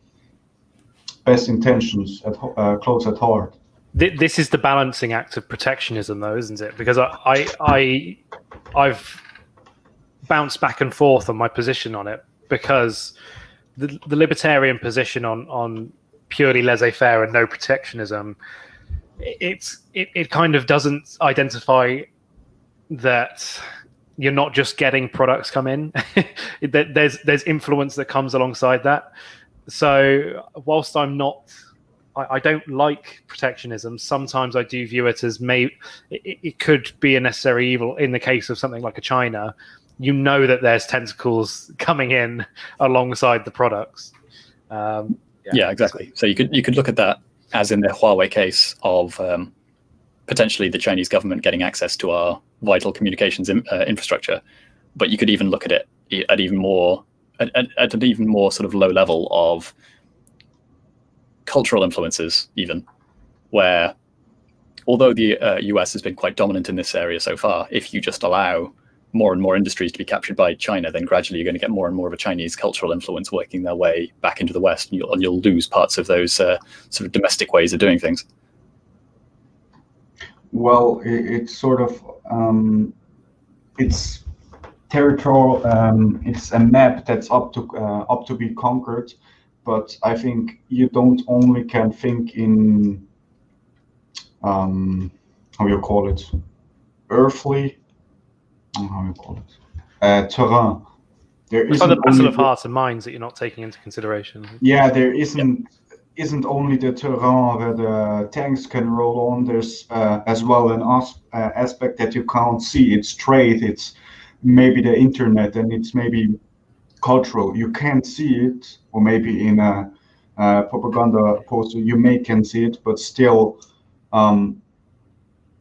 best intentions close at heart. This is the balancing act of protectionism, though, isn't it? Because I've bounced back and forth on my position on it, because the libertarian position on purely laissez-faire and no protectionism, it kind of doesn't identify that you're not just getting products come in. There's influence that comes alongside that. So whilst I don't like protectionism, sometimes I do view it as it could be a necessary evil in the case of something like a China. That there's tentacles coming in alongside the products. Yeah, exactly. So you could look at that as in the Huawei case of potentially the Chinese government getting access to our vital communications infrastructure, but you could even look at it at an even more sort of low level of cultural influences, even, where although the US has been quite dominant in this area so far, if you just allow more and more industries to be captured by China, then gradually you're going to get more and more of a Chinese cultural influence working their way back into the West, and you'll lose parts of those sort of domestic ways of doing things. Well, it's sort of it's territorial. It's a map that's up to be conquered, but I think you don't only can think in how you call it, earthly. How you call it? Terrain. It's like the battle of hearts and minds that you're not taking into consideration. Yeah, there isn't only the terrain where the tanks can roll on. There's as well an aspect that you can't see. It's trade. It's maybe the internet, and it's maybe cultural. You can't see it, or maybe in a propaganda poster you can see it, but still,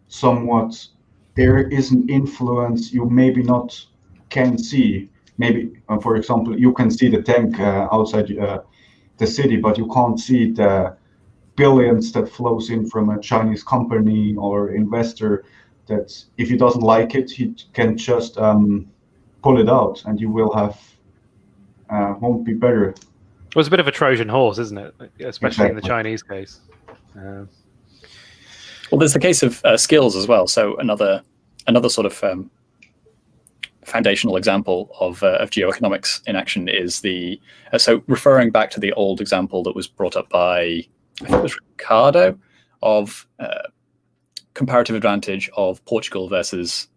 somewhat. There is an influence you maybe not can see. Maybe, for example, you can see the tank outside the city, but you can't see the billions that flows in from a Chinese company or investor. That if he doesn't like it, he can just pull it out, and you will have won't be better. Well, it's a bit of a Trojan horse, isn't it? Especially in the Chinese case. Well, there's the case of skills as well. So another sort of foundational example of geo-economics in action is so referring back to the old example that was brought up by, I think it was Ricardo, of comparative advantage of Portugal versus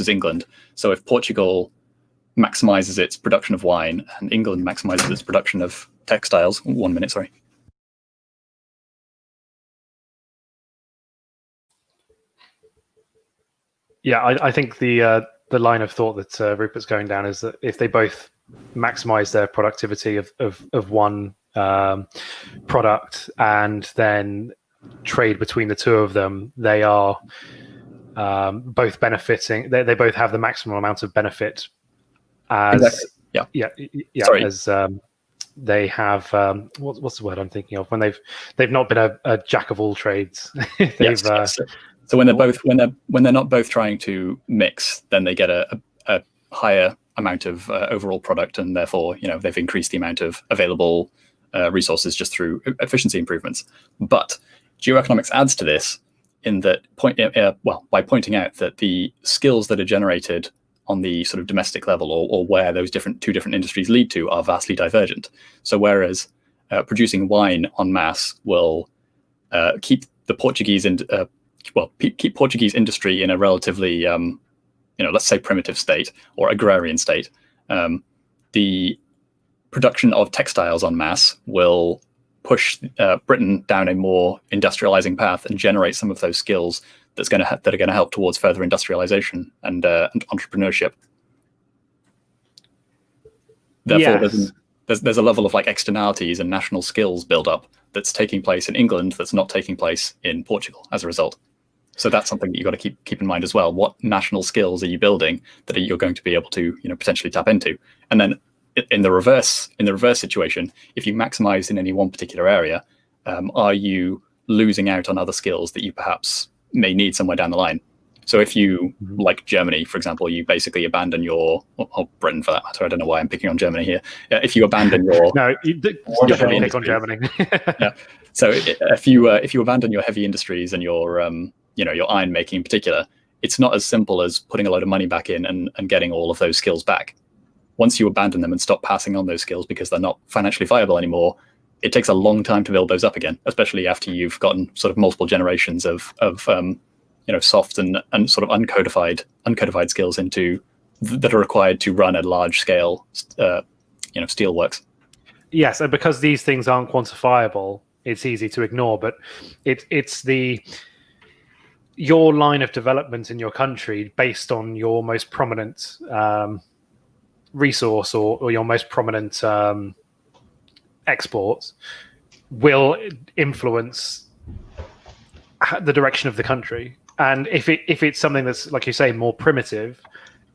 England. So if Portugal maximizes its production of wine and England maximizes its production of textiles, 1 minute, sorry. Yeah, I think the line of thought that Rupert's going down is that if they both maximize their productivity of one product and then trade between the two of them, they are both benefiting. They both have the maximum amount of benefit as exactly. Yeah. Sorry. As they have what's the word I'm thinking of, when they've not been a jack of all trades. Yes. So when they're not both trying to mix, then they get a higher amount of overall product, and therefore they've increased the amount of available resources just through efficiency improvements. But geo-economics adds to this in that by pointing out that the skills that are generated on the sort of domestic level, or where those two different industries lead to, are vastly divergent. So whereas producing wine en masse will keep the Portuguese keep Portuguese industry in a relatively let's say primitive state or agrarian state, the production of textiles en masse will push Britain down a more industrializing path and generate some of those skills that are going to help towards further industrialization and entrepreneurship. Therefore, yes. there's a level of externalities and national skills build up that's taking place in England that's not taking place in Portugal as a result. So that's something that you've got to keep in mind as well. What national skills are you building that you're going to be able to potentially tap into? And then in the reverse situation, if you maximize in any one particular area, are you losing out on other skills that you perhaps may need somewhere down the line? So if you, like Germany, for example, you basically abandon or Britain for that matter, I don't know why I'm picking on Germany here. If you abandon your no, definitely pick on Germany. Yeah. So if you abandon your heavy industries and your your iron making in particular, it's not as simple as putting a load of money back in and getting all of those skills back. Once you abandon them and stop passing on those skills because they're not financially viable anymore, it takes a long time to build those up again, especially after you've gotten sort of multiple generations of soft and sort of uncodified skills that are required to run a large scale steelworks. Yes, and because these things aren't quantifiable, it's easy to ignore. But it's your line of development in your country based on your most prominent resource or your most prominent exports will influence the direction of the country. And if it's something that's, like you say, more primitive,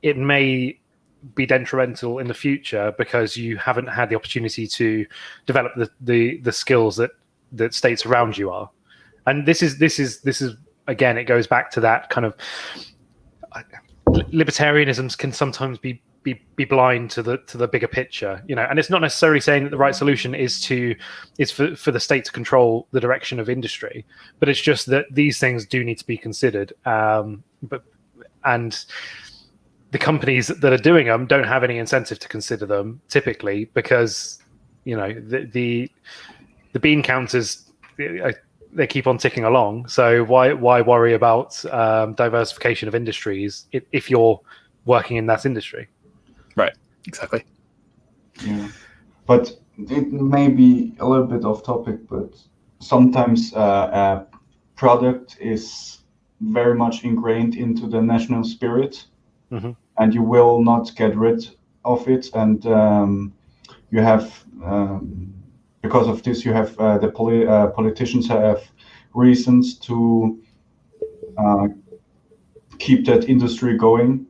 it may be detrimental in the future because you haven't had the opportunity to develop the skills that states around you are. And this is again, it goes back to that kind of libertarianism can sometimes be blind to the bigger picture, and it's not necessarily saying that the right solution is for the state to control the direction of industry, but it's just that these things do need to be considered. And the companies that are doing them don't have any incentive to consider them typically because the bean counters, they keep on ticking along. So why worry about diversification of industries if you're working in that industry? Right, exactly. Yeah, but it may be a little bit off topic, but sometimes a product is very much ingrained into the national spirit, and you will not get rid of it. And you have, because of this, you have the politicians have reasons to keep that industry going.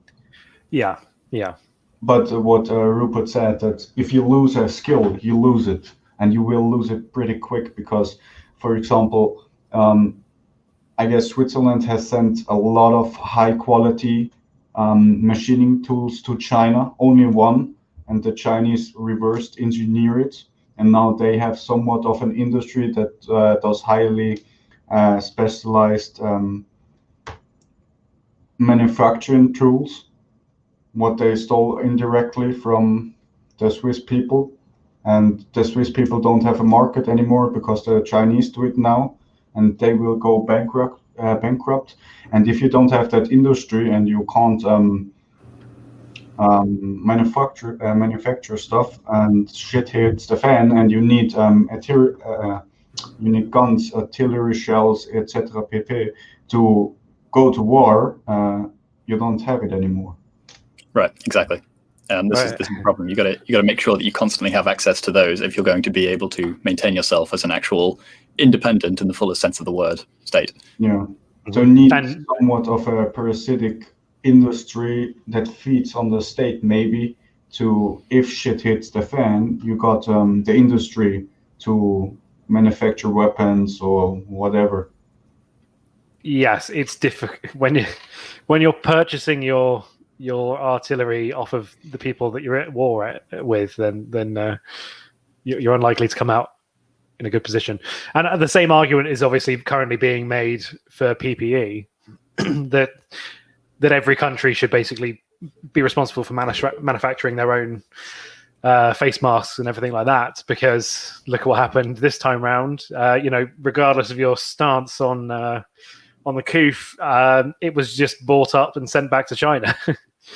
Yeah. But what Rupert said, that if you lose a skill, you lose it, and you will lose it pretty quick because, for example, I guess Switzerland has sent a lot of high quality machining tools to China, only one, and the Chinese reversed engineer it. And now they have somewhat of an industry that does highly specialized manufacturing tools, what they stole indirectly from the Swiss people. And the Swiss people don't have a market anymore because the Chinese do it now, and they will go bankrupt. And if you don't have that industry and you can't manufacture stuff, and shit hits the fan, and you need guns, artillery shells, etc. pp. To go to war, you don't have it anymore. Right, exactly. This is the problem. You got to make sure that you constantly have access to those if you're going to be able to maintain yourself as an actual independent, in the fullest sense of the word, state. Yeah. So you need somewhat of a parasitic industry that feeds on the state, maybe, to, if shit hits the fan, you got the industry to manufacture weapons or whatever. Yes, it's difficult when you're purchasing your artillery off of the people that you're at war with. Then you're unlikely to come out in a good position. And the same argument is obviously currently being made for PPE that every country should basically be responsible for manufacturing their own face masks and everything like that, because look at what happened this time round. Regardless of your stance on the coup, it was just bought up and sent back to China.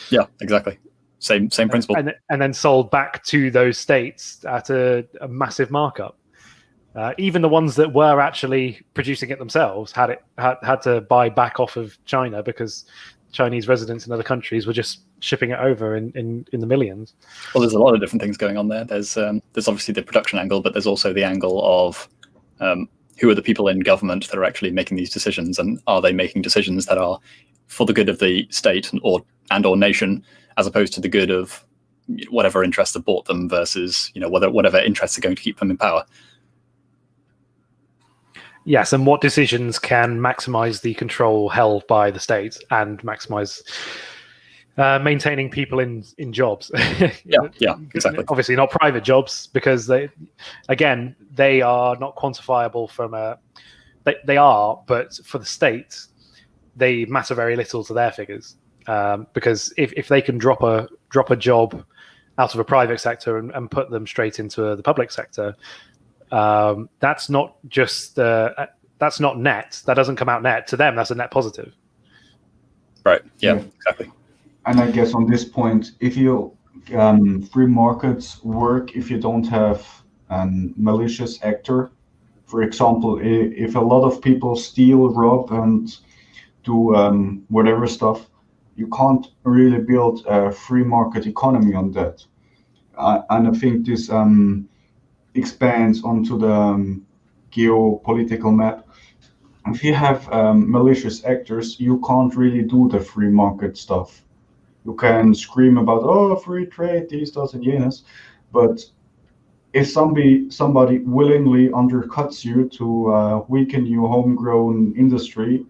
Yeah, exactly. Same principle. And then sold back to those states at a massive markup. Even the ones that were actually producing it themselves had to buy back off of China, because Chinese residents in other countries were just shipping it over in the millions. Well, there's a lot of different things going on there. There's obviously the production angle, but there's also the angle of who are the people in government that are actually making these decisions, and are they making decisions that are for the good of the state or nation, as opposed to the good of whatever interests have bought them versus whatever interests are going to keep them in power. Yes, and what decisions can maximize the control held by the state and maximize maintaining people in jobs. Yeah, exactly. Obviously not private jobs, because they are not quantifiable from they are, but for the state, they matter very little to their figures. Because if they can drop a job out of a private sector and put them straight into the public sector, that's not just that's not net. That doesn't come out net to them. That's a net positive. Right. Yeah. Exactly. And I guess on this point, if you free markets work if you don't have a malicious actor. For example, if a lot of people steal, rob, and do whatever stuff, you can't really build a free market economy on that. And I think this expands onto the geopolitical map. If you have malicious actors, you can't really do the free market stuff. You can scream about, free trade, these, those, and yenas, but if somebody willingly undercuts you to weaken your homegrown industry,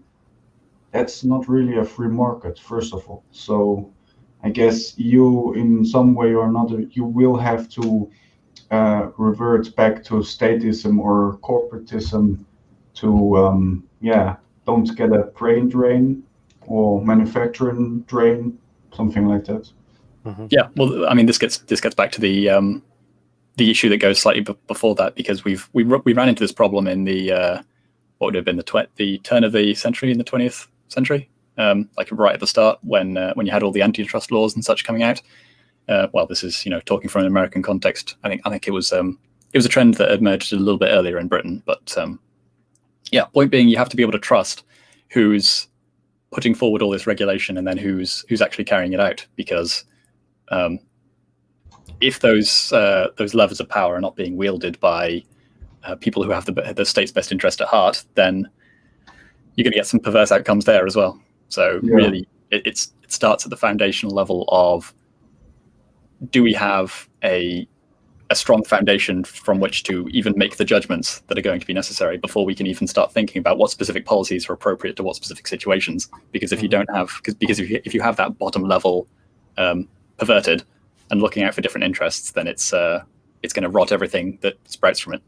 that's not really a free market, first of all. So I guess you, in some way or another, you will have to revert back to statism or corporatism to, don't get a brain drain or manufacturing drain, something like that. Mm-hmm. Yeah, well, I mean, this gets back to the issue that goes slightly before that, because we ran into this problem in the what would have been the turn of the century, in the 20th century, like right at the start when you had all the antitrust laws and such coming out. Well, this is talking from an American context. I think it was a trend that emerged a little bit earlier in Britain, but point being, you have to be able to trust who's putting forward all this regulation and then who's actually carrying it out, because if those levers of power are not being wielded by people who have the state's best interest at heart, then you're going to get some perverse outcomes there as well. So really, it starts at the foundational level of, do we have a strong foundation from which to even make the judgments that are going to be necessary before we can even start thinking about what specific policies are appropriate to what specific situations? Because if you don't have, if you have that bottom level perverted and looking out for different interests, then it's going to rot everything that sprouts from it.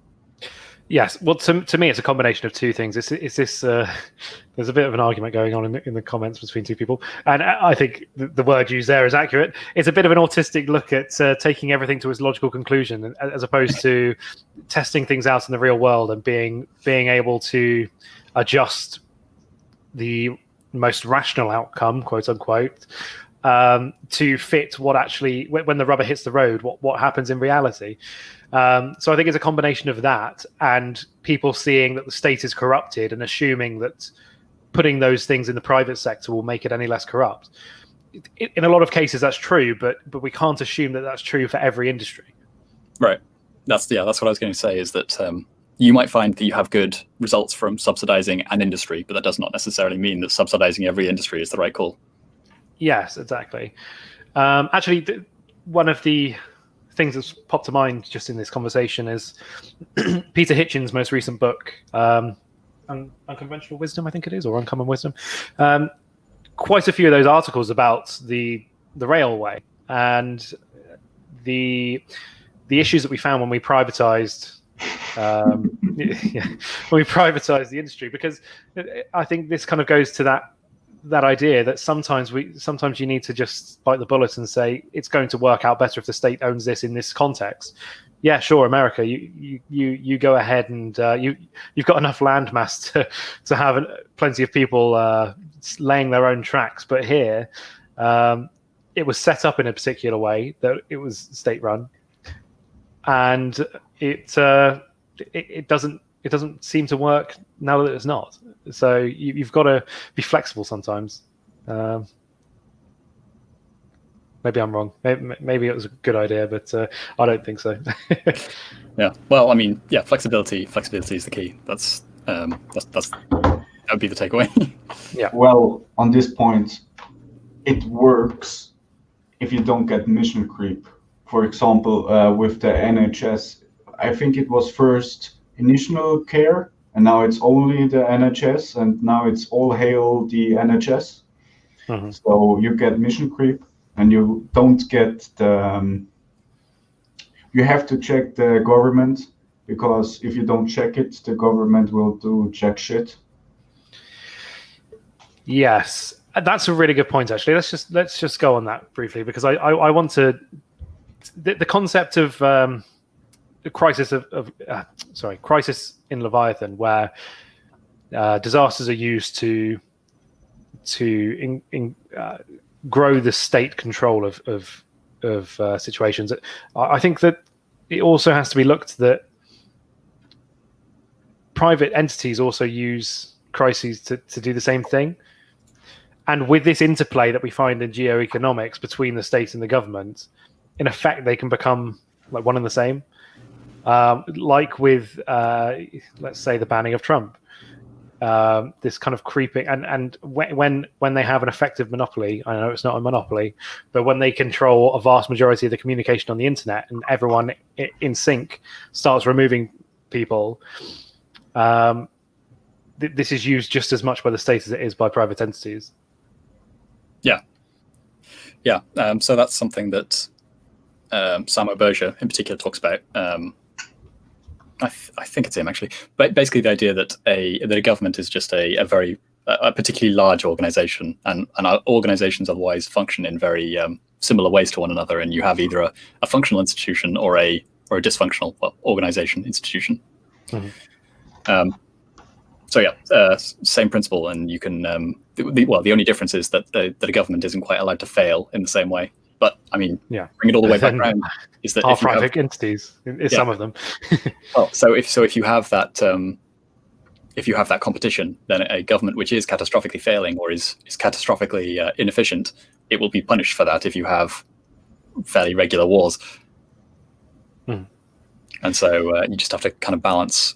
Yes, well, to me, it's a combination of two things. It's this. There's a bit of an argument going on in the comments between two people, and I think the word used there is accurate. It's a bit of an autistic look at taking everything to its logical conclusion, as opposed to testing things out in the real world and being able to adjust the most rational outcome, quote unquote, to fit what actually, when the rubber hits the road, what happens in reality. So I think it's a combination of that and people seeing that the state is corrupted and assuming that putting those things in the private sector will make it any less corrupt. In a lot of cases, that's true, but we can't assume that that's true for every industry. Right. That's what I was going to say, is that you might find that you have good results from subsidizing an industry, but that does not necessarily mean that subsidizing every industry is the right call. Yes, exactly. Actually, one of the things that's popped to mind just in this conversation is Peter Hitchens' most recent book, Unconventional Wisdom, I think it is, or Uncommon Wisdom. Quite a few of those articles about the railway and the issues that we found when we privatized when we privatized the industry, because I think this kind of goes to that idea that sometimes you need to just bite the bullet and say it's going to work out better if the state owns this in this context. Yeah, sure, America, you go ahead and you've got enough land mass to have plenty of people laying their own tracks, but here it was set up in a particular way that it was state run, and it doesn't seem to work now that it's not. So you've got to be flexible sometimes. Maybe I'm wrong. Maybe it was a good idea, but I don't think so. Yeah. Well, I mean, yeah, flexibility is the key. That would be the takeaway. Yeah. Well, on this point, it works if you don't get mission creep. For example, with the NHS, I think it was first initial care, and now it's only the NHS, and now it's all hail the NHS. Mm-hmm. So you get mission creep, and you don't get the. You have to check the government, because if you don't check it, the government will do jack shit. Yes, that's a really good point. Actually, let's just go on that briefly, because I want to the concept of the crisis crisis in Leviathan, where disasters are used to grow the state control of situations. I think that it also has to be looked that private entities also use crises to do the same thing. And with this interplay that we find in Geo-Economics between the state and the government, in effect, they can become like one and the same. Like with, let's say, the banning of Trump. This kind of creeping, and when they have an effective monopoly, I know it's not a monopoly, but when they control a vast majority of the communication on the internet, and everyone in sync starts removing people, this is used just as much by the state as it is by private entities. Yeah. So that's something that Samo Berger in particular talks about. I think it's him, actually. But basically the idea that a government is just a particularly large organization, and our organizations otherwise function in very similar ways to one another, and you have either a functional institution or a dysfunctional organization institution. Mm-hmm. So yeah, same principle, and you can the only difference is that a government isn't quite allowed to fail in the same way. But I mean, yeah, bring it all the way back around. Is that our private entities? Some of them. Well, so if you have that competition, then a government which is catastrophically failing or is catastrophically inefficient, it will be punished for that if you have fairly regular wars. Mm. And so you just have to kind of balance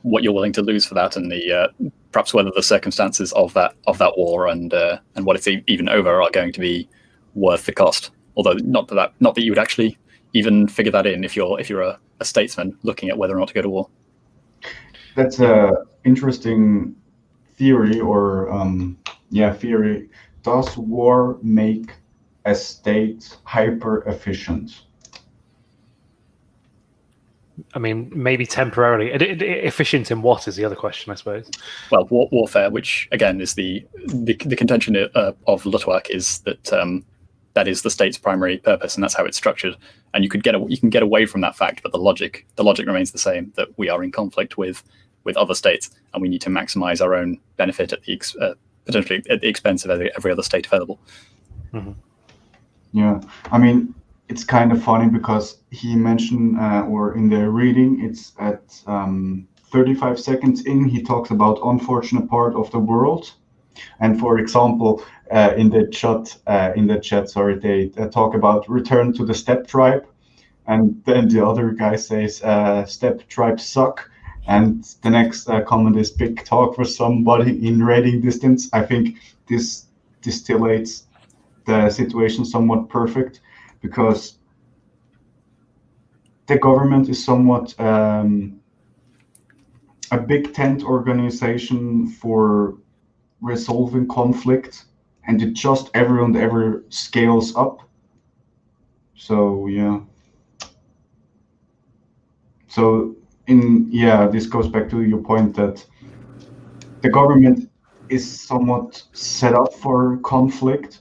what you're willing to lose for that, and the perhaps whether the circumstances of that war and what it's even over are going to be worth the cost. Although not that you would actually even figure that in if you're a statesman looking at whether or not to go to war. That's a interesting theory, or theory. Does war make a state hyper efficient? I mean, maybe temporarily. Efficient in what is the other question, I suppose. Well, warfare, which again is the contention of Luttwak, is that that is the state's primary purpose, and that's how it's structured. And you can get away from that fact, but the logic remains the same, that we are in conflict with other states, and we need to maximize our own benefit at the potentially at the expense of every other state available. Mm-hmm. Yeah, I mean, it's kind of funny because he mentioned, or in the reading, it's at 35 seconds in, he talks about unfortunate part of the world. And for example, in the chat, sorry, they talk about return to the steppe tribe, and then the other guy says steppe tribes suck. And the next comment is big talk for somebody in raiding distance. I think this distillates the situation somewhat perfect, because the government is somewhat a big tent organization for resolving conflict, and it just everyone ever scales up. So yeah. So this goes back to your point that the government is somewhat set up for conflict,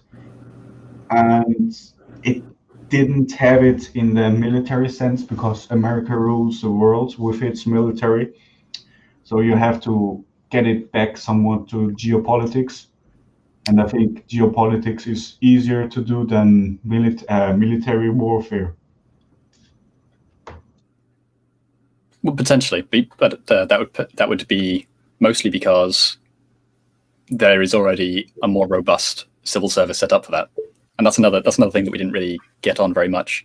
and it didn't have it in the military sense because America rules the world with its military. So you have to get it back somewhat to geopolitics. And I think geopolitics is easier to do than military warfare. Well, potentially, but that would be mostly because there is already a more robust civil service set up for that, and that's another thing that we didn't really get on very much.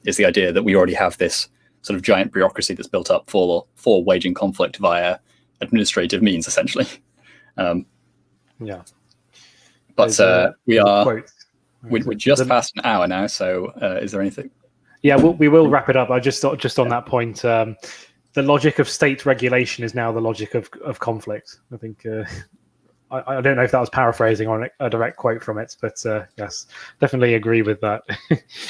Is the idea that we already have this sort of giant bureaucracy that's built up for waging conflict via administrative means, essentially. Yeah, but we're just past an hour now. So, is there anything? Yeah, we will wrap it up. I just thought, just on that point, the logic of state regulation is now the logic of conflict. I think I don't know if that was paraphrasing or a direct quote from it, but yes, definitely agree with that.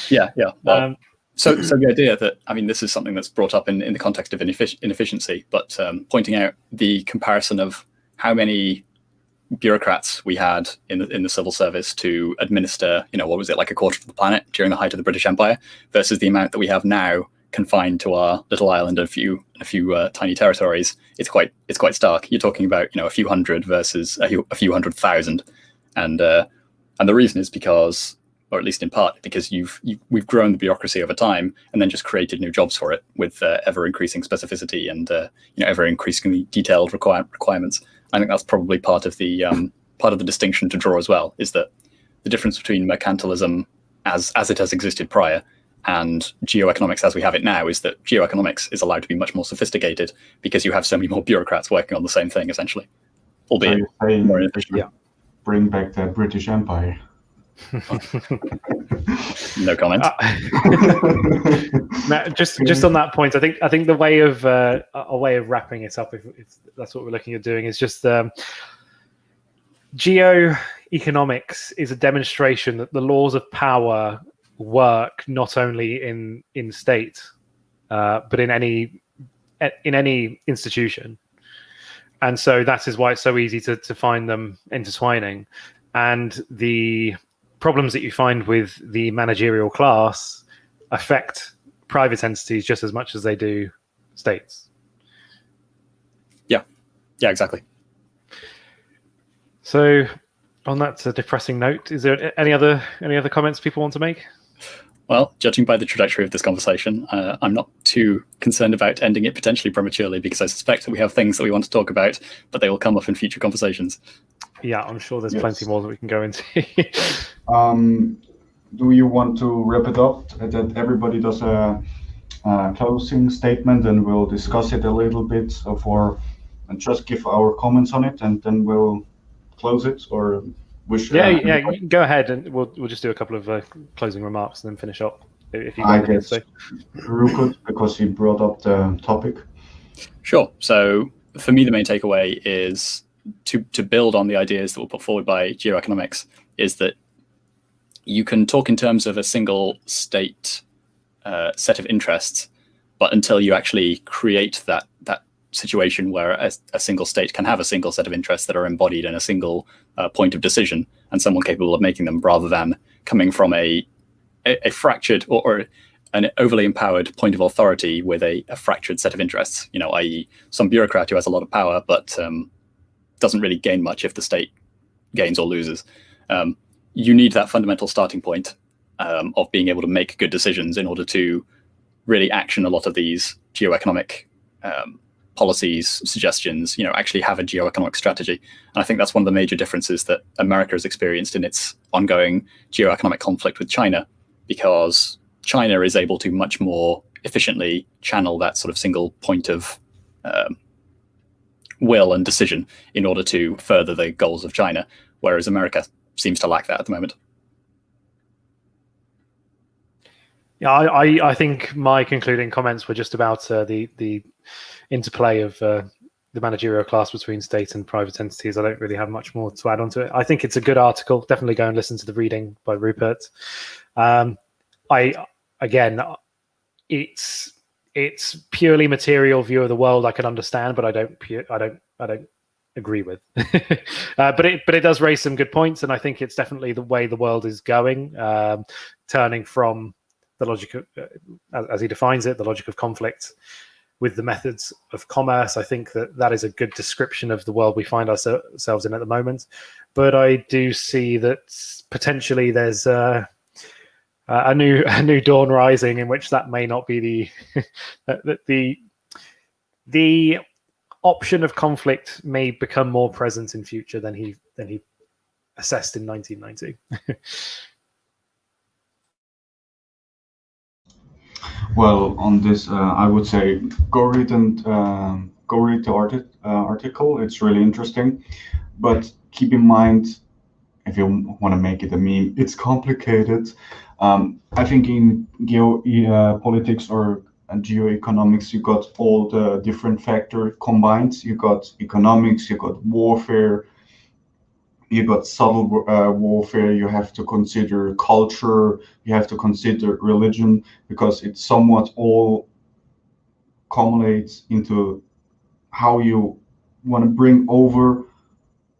Yeah. Well, so the idea that, I mean, this is something that's brought up in the context of inefficiency, but pointing out the comparison of how many bureaucrats we had in the civil service to administer, what was it, like a quarter of the planet during the height of the British Empire, versus the amount that we have now confined to our little island and a few tiny territories. It's quite stark. You're talking about a few hundred versus a few 100,000, and the reason is because, or at least in part, because we've grown the bureaucracy over time and then just created new jobs for it with ever increasing specificity and ever increasingly detailed requirements. I think that's probably part of the distinction to draw as well, is that the difference between mercantilism as it has existed prior and geo-economics as we have it now is that geo-economics is allowed to be much more sophisticated because you have so many more bureaucrats working on the same thing, essentially, albeit more inefficient. Yeah. Bring back the British Empire. No comment. Just on that point, I think the way of a way of wrapping it up, if that's what we're looking at doing, is just geo-economics is a demonstration that the laws of power work not only in state, but in any institution, and so that is why it's so easy to find them intertwining, and the problems that you find with the managerial class affect private entities just as much as they do states. Yeah, exactly. So, on that depressing note, is there any other comments people want to make? Well, judging by the trajectory of this conversation, I'm not too concerned about ending it potentially prematurely, because I suspect that we have things that we want to talk about, but they will come up in future conversations. Yeah, I'm sure there's plenty more that we can go into. Do you want to wrap it up, that everybody does a closing statement, and we'll discuss it a little bit and just give our comments on it, and then we'll close it? Or go ahead, and we'll just do a couple of closing remarks and then finish up. If you guess Rupert, because he brought up the topic. Sure. So for me, the main takeaway is to build on the ideas that were put forward by Geo-Economics, is that you can talk in terms of a single state set of interests, But until you actually create that situation where a single state can have a single set of interests that are embodied in a single point of decision and someone capable of making them, rather than coming from a fractured or an overly empowered point of authority with a fractured set of interests, i.e. some bureaucrat who has a lot of power but doesn't really gain much if the state gains or loses. You need that fundamental starting point of being able to make good decisions in order to really action a lot of these geo-economic policies, suggestions, actually have a geo-economic strategy. And I think that's one of the major differences that America has experienced in its ongoing geo-economic conflict with China, because China is able to much more efficiently channel that sort of single point of will and decision in order to further the goals of China, whereas America seems to lack that at the moment. Yeah, I think my concluding comments were just about the interplay of the managerial class between state and private entities. I don't really have much more to add on to it. I think it's a good article. Definitely go and listen to the reading by Rupert. It's purely material view of the world I can understand, but I don't agree with. but it does raise some good points, and I think it's definitely the way the world is going, turning from the logic of, as he defines it, the logic of conflict with the methods of commerce. I think that is a good description of the world we find ourselves in at the moment. But I do see that potentially there's a new dawn rising in which that may not be the option of conflict may become more present in future than he assessed in 1990. Well, on this, I would say go read the article. It's really interesting, but keep in mind, if you want to make it a meme, it's complicated. I think in geopolitics or geo-economics, you got all the different factors combined. You got economics, you got warfare, you got subtle warfare. You have to consider culture, you have to consider religion, because it somewhat all accumulates into how you want to bring over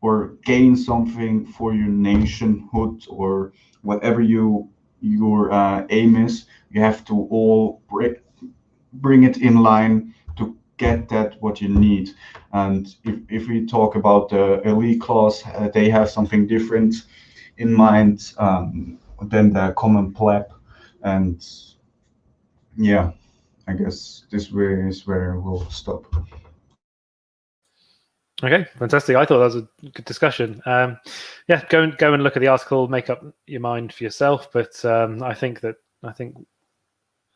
or gain something for your nationhood or whatever your aim is. You have to all bring it in line to get that what you need. And if we talk about the elite class, they have something different in mind than the common pleb. And yeah, I guess this way is where we'll stop. Okay, fantastic. I thought that was a good discussion. Yeah, go and look at the article, make up your mind for yourself. But I think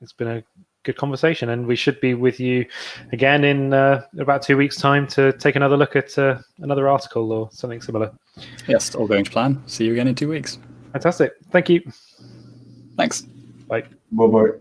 it's been a good conversation, and we should be with you again in about 2 weeks' time to take another look at another article or something similar. Yes, all going to plan. See you again in 2 weeks. Fantastic. Thank you. Thanks. Bye. Bye-bye.